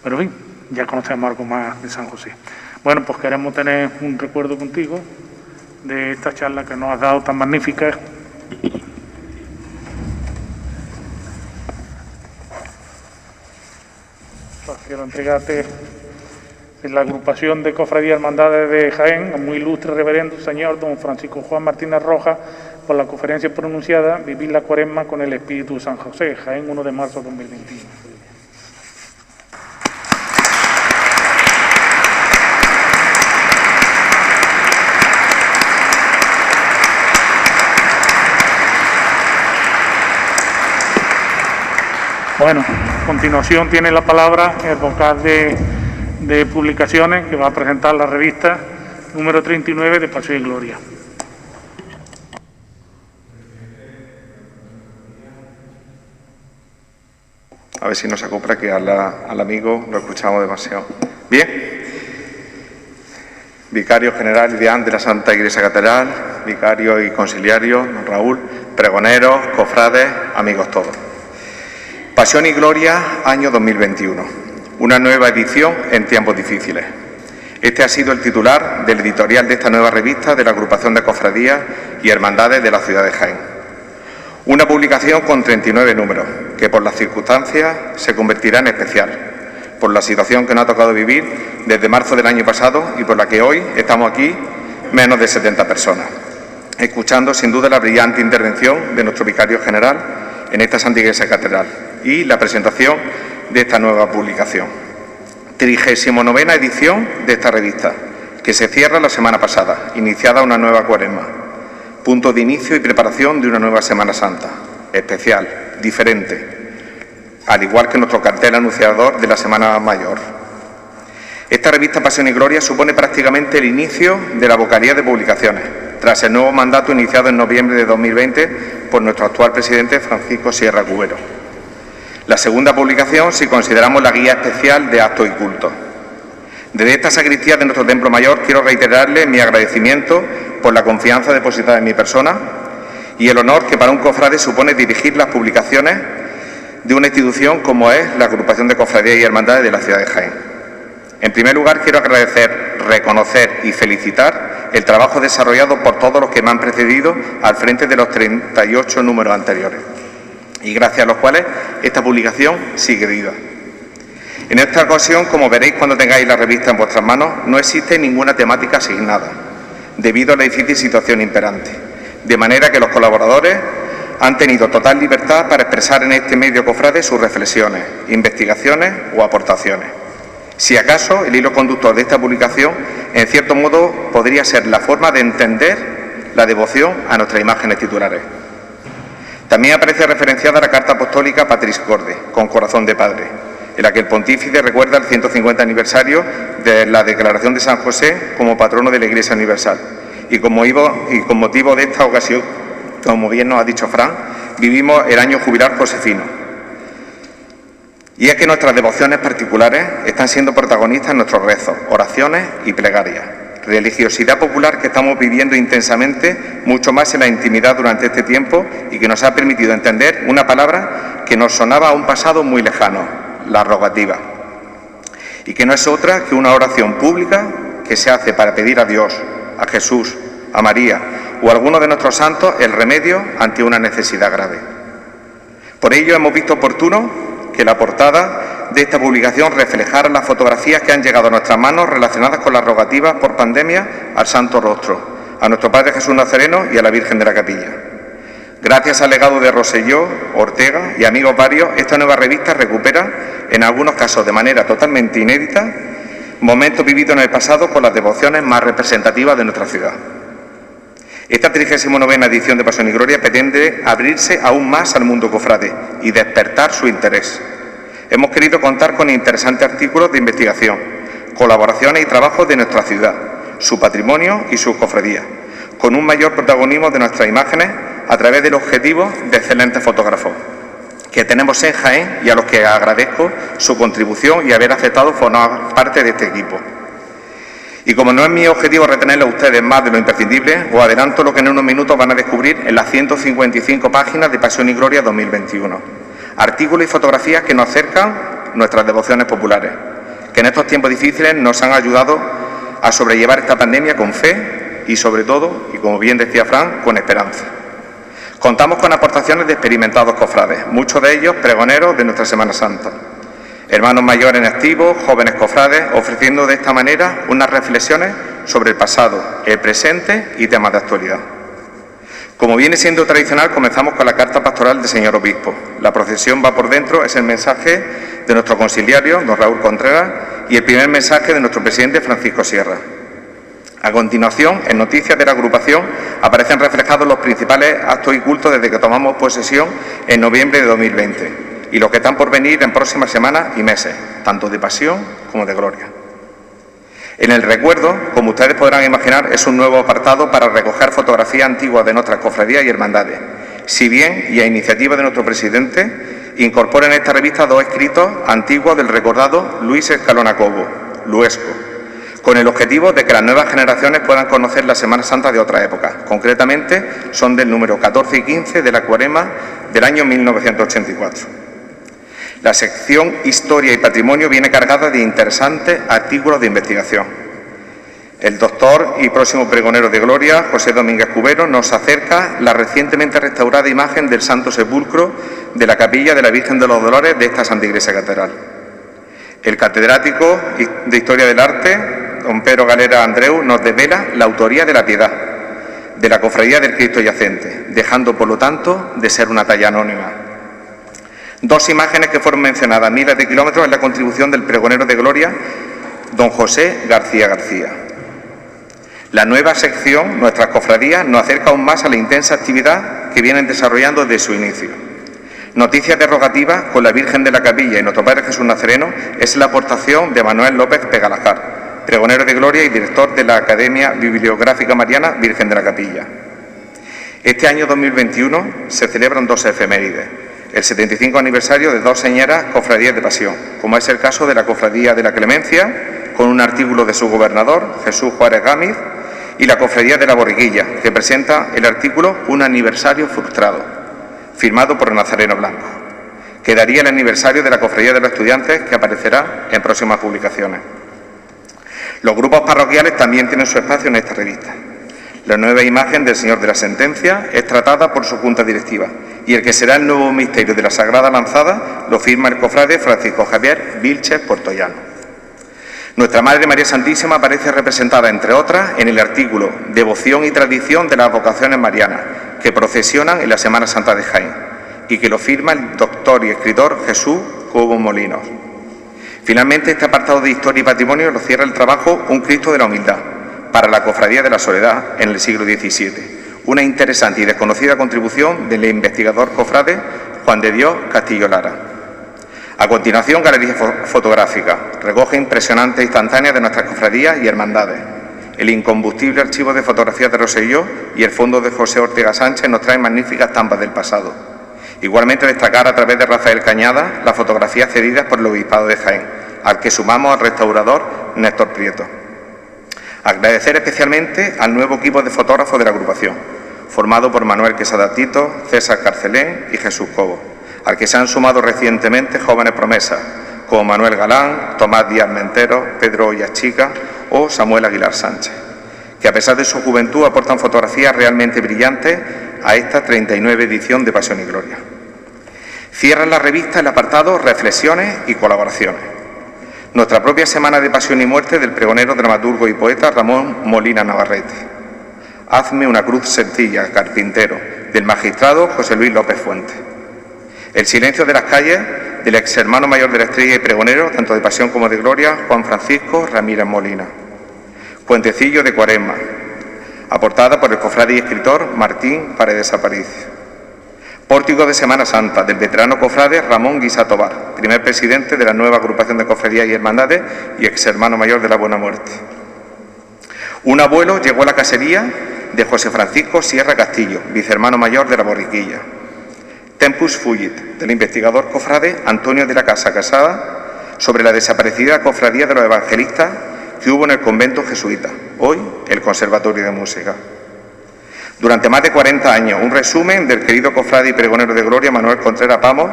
Pero en fin, ya conocemos algo más de San José. Bueno, pues queremos tener un recuerdo contigo de esta charla que nos has dado tan magnífica. Pues quiero entregarte en la agrupación de Cofradías Hermandades de Jaén, a muy ilustre reverendo señor don Francisco Juan Martínez Rojas, por la conferencia pronunciada Vivir la Cuaresma con el Espíritu de San José, Jaén, 1 de marzo de 2021. Bueno, a continuación tiene la palabra el vocal de publicaciones, que va a presentar la revista número 39 de Pasión y Gloria. A ver si nos acopla, que al amigo lo escuchamos demasiado. Bien. Vicario general y deán de la Santa Iglesia Catedral, vicario y conciliario, don Raúl, pregoneros, cofrades, amigos todos. Pasión y Gloria, año 2021. Una nueva edición en tiempos difíciles. Este ha sido el titular del editorial de esta nueva revista de la agrupación de cofradías y hermandades de la ciudad de Jaén. Una publicación con 39 números, que por las circunstancias se convertirá en especial, por la situación que nos ha tocado vivir desde marzo del año pasado y por la que hoy estamos aquí menos de 70 personas, escuchando sin duda la brillante intervención de nuestro vicario general en esta Santa Iglesia Catedral y la presentación de esta nueva publicación. 39ª edición de esta revista, que se cierra la semana pasada, iniciada una nueva Cuaresma, punto de inicio y preparación de una nueva Semana Santa, especial, diferente, al igual que nuestro cartel anunciador de la Semana Mayor. Esta revista Pasión y Gloria supone prácticamente el inicio de la vocalía de publicaciones, tras el nuevo mandato iniciado en noviembre de 2020 por nuestro actual presidente Francisco Sierra Cubero. La segunda publicación si consideramos la guía especial de actos y cultos. Desde esta sacristía de nuestro Templo Mayor quiero reiterarle mi agradecimiento por la confianza depositada en mi persona y el honor que para un cofrade supone dirigir las publicaciones de una institución como es la Agrupación de Cofradías y Hermandades de la ciudad de Jaén. En primer lugar, quiero agradecer, reconocer y felicitar el trabajo desarrollado por todos los que me han precedido al frente de los 38 números anteriores, y gracias a los cuales esta publicación sigue viva. En esta ocasión, como veréis cuando tengáis la revista en vuestras manos, no existe ninguna temática asignada, debido a la difícil situación imperante, de manera que los colaboradores han tenido total libertad para expresar en este medio cofrade sus reflexiones, investigaciones o aportaciones. Si acaso, el hilo conductor de esta publicación, en cierto modo, podría ser la forma de entender la devoción a nuestras imágenes titulares. También aparece referenciada la carta apostólica Patris Corde, con corazón de padre, en la que el pontífice recuerda el 150 aniversario de la declaración de San José como patrono de la Iglesia Universal. Y con motivo de esta ocasión, como bien nos ha dicho Fran, vivimos el año jubilar josefino. Y es que nuestras devociones particulares están siendo protagonistas en nuestros rezos, oraciones y plegarias. Religiosidad popular que estamos viviendo intensamente, mucho más en la intimidad durante este tiempo y que nos ha permitido entender una palabra que nos sonaba a un pasado muy lejano, la rogativa. Y que no es otra que una oración pública que se hace para pedir a Dios, a Jesús, a María o a alguno de nuestros santos el remedio ante una necesidad grave. Por ello hemos visto oportuno que la portada de esta publicación reflejara las fotografías que han llegado a nuestras manos relacionadas con las rogativas por pandemia al Santo Rostro, a nuestro Padre Jesús Nazareno y a la Virgen de la Capilla. Gracias al legado de Rosselló, Ortega y amigos varios, esta nueva revista recupera, en algunos casos de manera totalmente inédita, momentos vividos en el pasado con las devociones más representativas de nuestra ciudad. Esta 39ª edición de Pasión y Gloria pretende abrirse aún más al mundo cofrade y despertar su interés. Hemos querido contar con interesantes artículos de investigación, colaboraciones y trabajos de nuestra ciudad, su patrimonio y sus cofradías, con un mayor protagonismo de nuestras imágenes a través del objetivo de excelentes fotógrafos que tenemos en Jaén y a los que agradezco su contribución y haber aceptado formar parte de este equipo. Y como no es mi objetivo retenerlo a ustedes más de lo imprescindible, os adelanto lo que en unos minutos van a descubrir en las 155 páginas de Pasión y Gloria 2021. Artículos y fotografías que nos acercan nuestras devociones populares, que en estos tiempos difíciles nos han ayudado a sobrellevar esta pandemia con fe y, sobre todo, y como bien decía Fran, con esperanza. Contamos con aportaciones de experimentados cofrades, muchos de ellos pregoneros de nuestra Semana Santa. Hermanos mayores en activo, jóvenes cofrades, ofreciendo de esta manera unas reflexiones sobre el pasado, el presente y temas de actualidad. Como viene siendo tradicional, comenzamos con la carta pastoral del señor obispo. La procesión va por dentro, es el mensaje de nuestro conciliario, don Raúl Contreras, y el primer mensaje de nuestro presidente, Francisco Sierra. A continuación, en noticias de la agrupación, aparecen reflejados los principales actos y cultos desde que tomamos posesión en noviembre de 2020. Y los que están por venir en próximas semanas y meses, tanto de pasión como de gloria. En el recuerdo, como ustedes podrán imaginar, es un nuevo apartado para recoger fotografías antiguas de nuestras cofradías y hermandades. Si bien, y a iniciativa de nuestro presidente, incorpora en esta revista 2 escritos antiguos del recordado Luis Escalona Cobo, Luesco, con el objetivo de que las nuevas generaciones puedan conocer la Semana Santa de otra época. Concretamente, son del número 14 y 15 de la Cuaresma del año 1984. La sección Historia y Patrimonio viene cargada de interesantes artículos de investigación. El doctor y próximo pregonero de Gloria, José Domínguez Cubero, nos acerca la recientemente restaurada imagen del Santo Sepulcro de la capilla de la Virgen de los Dolores de esta Santa Iglesia Catedral. El catedrático de Historia del Arte, don Pedro Galera Andreu, nos desvela la autoría de la Piedad, de la Cofradía del Cristo Yacente, dejando, por lo tanto, de ser una talla anónima. 2 imágenes que fueron mencionadas miles de kilómetros en la contribución del pregonero de Gloria, don José García García. La nueva sección, Nuestras Cofradías, nos acerca aún más a la intensa actividad que vienen desarrollando desde su inicio. Noticias derogativas con la Virgen de la Capilla y nuestro Padre Jesús Nazareno es la aportación de Manuel López Pegalajar, pregonero de Gloria y director de la Academia Bibliográfica Mariana Virgen de la Capilla. Este año 2021 se celebran 2 efemérides. El 75 aniversario de 2 señeras cofradías de pasión, como es el caso de la Cofradía de la Clemencia, con un artículo de su gobernador, Jesús Juárez Gámez, y la Cofradía de la Borriquilla, que presenta el artículo Un aniversario frustrado, firmado por el Nazareno Blanco. Quedaría el aniversario de la Cofradía de los Estudiantes, que aparecerá en próximas publicaciones. Los grupos parroquiales también tienen su espacio en esta revista. La nueva imagen del Señor de la Sentencia es tratada por su junta directiva y el que será el nuevo misterio de la Sagrada Lanzada lo firma el cofrade Francisco Javier Vilches Portollano. Nuestra Madre María Santísima aparece representada, entre otras, en el artículo Devoción y tradición de las vocaciones marianas, que procesionan en la Semana Santa de Jaén, y que lo firma el doctor y escritor Jesús Cobo Molinos. Finalmente, este apartado de Historia y Patrimonio lo cierra el trabajo Un Cristo de la Humildad, para la Cofradía de la Soledad en el siglo XVII, una interesante y desconocida contribución del investigador cofrade Juan de Dios Castillo Lara. A continuación, galería fotográfica, recoge impresionantes instantáneas de nuestras cofradías y hermandades. El incombustible archivo de fotografías de Rosselló y el fondo de José Ortega Sánchez nos traen magníficas estampas del pasado. Igualmente destacar a través de Rafael Cañada las fotografías cedidas por el Obispado de Jaén, al que sumamos al restaurador Néstor Prieto. Agradecer especialmente al nuevo equipo de fotógrafos de la agrupación, formado por Manuel Quesada Tito, César Carcelén y Jesús Cobo, al que se han sumado recientemente jóvenes promesas, como Manuel Galán, Tomás Díaz Mentero, Pedro Ollachica o Samuel Aguilar Sánchez, que a pesar de su juventud aportan fotografías realmente brillantes a esta 39 edición de Pasión y Gloria. Cierra la revista el apartado Reflexiones y Colaboraciones. Nuestra propia Semana de Pasión y Muerte del pregonero, dramaturgo y poeta Ramón Molina Navarrete. Hazme una cruz sencilla, carpintero, del magistrado José Luis López Fuente. El silencio de las calles, del ex hermano mayor de la Estrella y pregonero, tanto de Pasión como de Gloria, Juan Francisco Ramírez Molina. Puentecillo de Cuaresma. aportada por el cofrade y escritor Martín Paredes Aparicio. Pórtico de Semana Santa, del veterano cofrade Ramón Guisa Tobar, primer presidente de la nueva agrupación de cofradías y hermandades y ex hermano mayor de la Buena Muerte. Un abuelo llegó a la casería de José Francisco Sierra Castillo, vicehermano mayor de la Borriquilla. Tempus Fugit, del investigador cofrade Antonio de la Casa Casada, sobre la desaparecida cofradía de los evangelistas que hubo en el convento jesuita, hoy el Conservatorio de Música. Durante más de 40 años, un resumen del querido cofrade y pregonero de gloria Manuel Contreras Pamos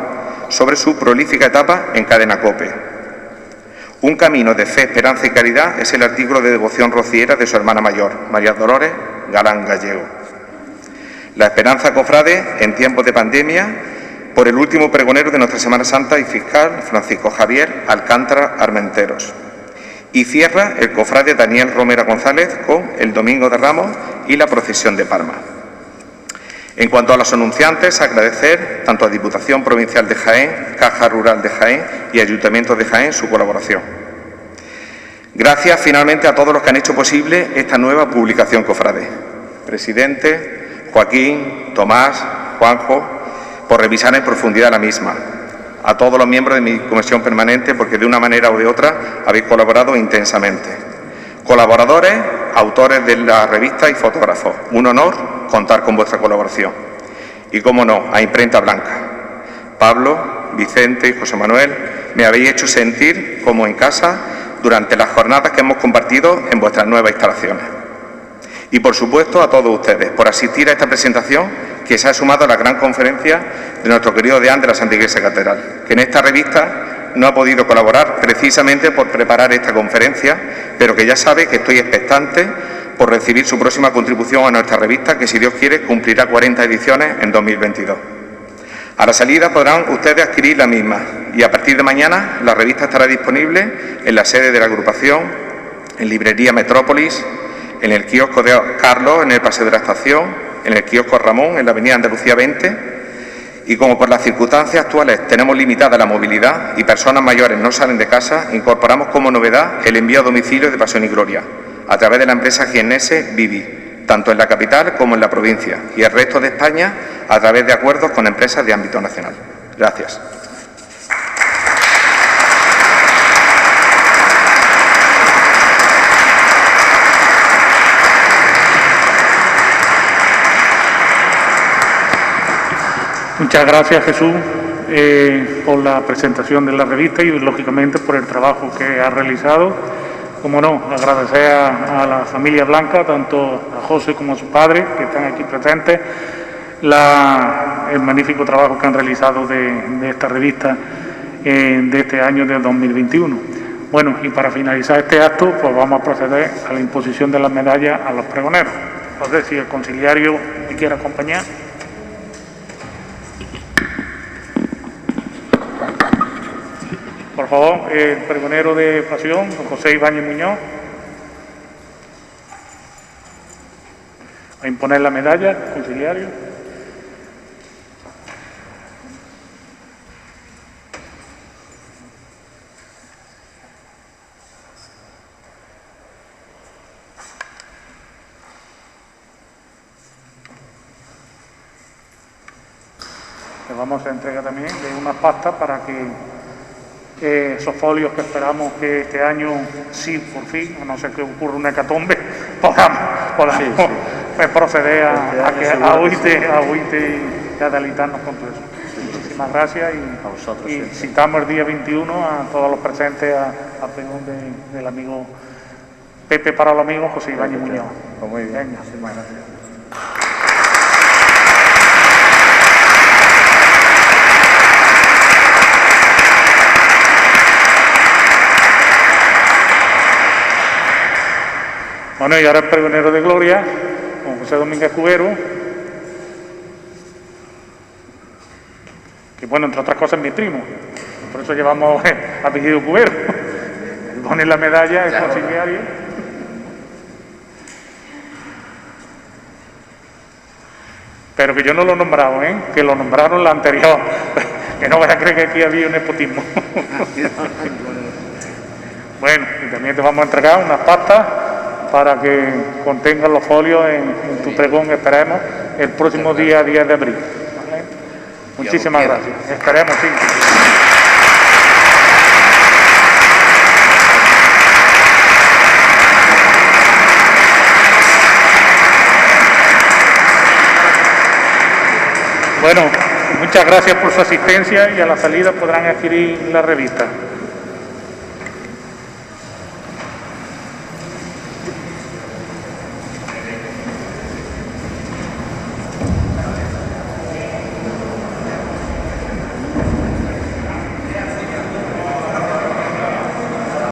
sobre su prolífica etapa en Cadena COPE. Un camino de fe, esperanza y caridad es el artículo de devoción rociera de su hermana mayor, María Dolores Galán Gallego. La esperanza cofrade en tiempos de pandemia por el último pregonero de nuestra Semana Santa y fiscal, Francisco Javier Alcántara Armenteros. Y cierra el cofrade Daniel Romera González con el Domingo de Ramos y la procesión de Palma. En cuanto a los anunciantes, agradecer tanto a Diputación Provincial de Jaén, Caja Rural de Jaén y Ayuntamiento de Jaén su colaboración. Gracias finalmente a todos los que han hecho posible esta nueva publicación cofrade. Presidente, Joaquín, Tomás, Juanjo, por revisar en profundidad la misma. A todos los miembros de mi comisión permanente, porque de una manera o de otra habéis colaborado intensamente. Colaboradores, autores de la revista y fotógrafos. Un honor contar con vuestra colaboración. Y, cómo no, a Imprenta Blanca. Pablo, Vicente y José Manuel, me habéis hecho sentir como en casa durante las jornadas que hemos compartido en vuestras nuevas instalaciones. Y, por supuesto, a todos ustedes, por asistir a esta presentación que se ha sumado a la gran conferencia de nuestro querido deán de la Santa Iglesia Catedral, que en esta revista no ha podido colaborar precisamente por preparar esta conferencia, pero que ya sabe que estoy expectante por recibir su próxima contribución a nuestra revista, que si Dios quiere cumplirá 40 ediciones en 2022. A la salida podrán ustedes adquirir la misma y a partir de mañana la revista estará disponible en la sede de la agrupación, en Librería Metrópolis, en el kiosco de Carlos, en el Paseo de la Estación, en el kiosco Ramón, en la avenida Andalucía 20, y como por las circunstancias actuales tenemos limitada la movilidad y personas mayores no salen de casa, incorporamos como novedad el envío a domicilio de Pasión y Gloria, a través de la empresa jiennense Vivi, tanto en la capital como en la provincia, y el resto de España a través de acuerdos con empresas de ámbito nacional. Gracias. Muchas gracias, Jesús, por la presentación de la revista y, lógicamente, por el trabajo que ha realizado. Como no, agradecer a la familia Blanca, tanto a José como a su padre, que están aquí presentes, el magnífico trabajo que han realizado de esta revista de este año de 2021. Bueno, y para finalizar este acto, pues vamos a proceder a la imposición de las medallas a los pregoneros. Entonces, si el conciliario me quiere acompañar. Por favor, el pregonero de Pasión, don José Ibáñez Muñoz, a imponer la medalla, conciliario. Le vamos a entregar también de unas pastas para que esos folios que esperamos que este año, sí, por fin, a no ser que ocurra una hecatombe, podamos pues, proceder a oírte y a deleitarnos con todo eso. Muchísimas gracias y citamos el día 21 a todos los presentes a pregón del amigo Pepe para los amigos, José Ibáñez Muñoz. Muy bien. Venga, muchísimas gracias. Bueno, y ahora el pregonero de gloria, don José Domínguez Cubero, que bueno, entre otras cosas es mi primo, por eso llevamos apellido Cubero. Pone la medalla, el conciliario. Pero que yo no lo he nombrado, que lo nombraron la anterior, que no vaya a creer que aquí había un nepotismo. Bueno, y también te vamos a entregar unas pastas para que contengan los folios en tu pregón, esperemos, el próximo día 10 de abril. ¿Vale? Muchísimas gracias. Esperemos, sí. Bueno, muchas gracias por su asistencia y a la salida podrán adquirir la revista.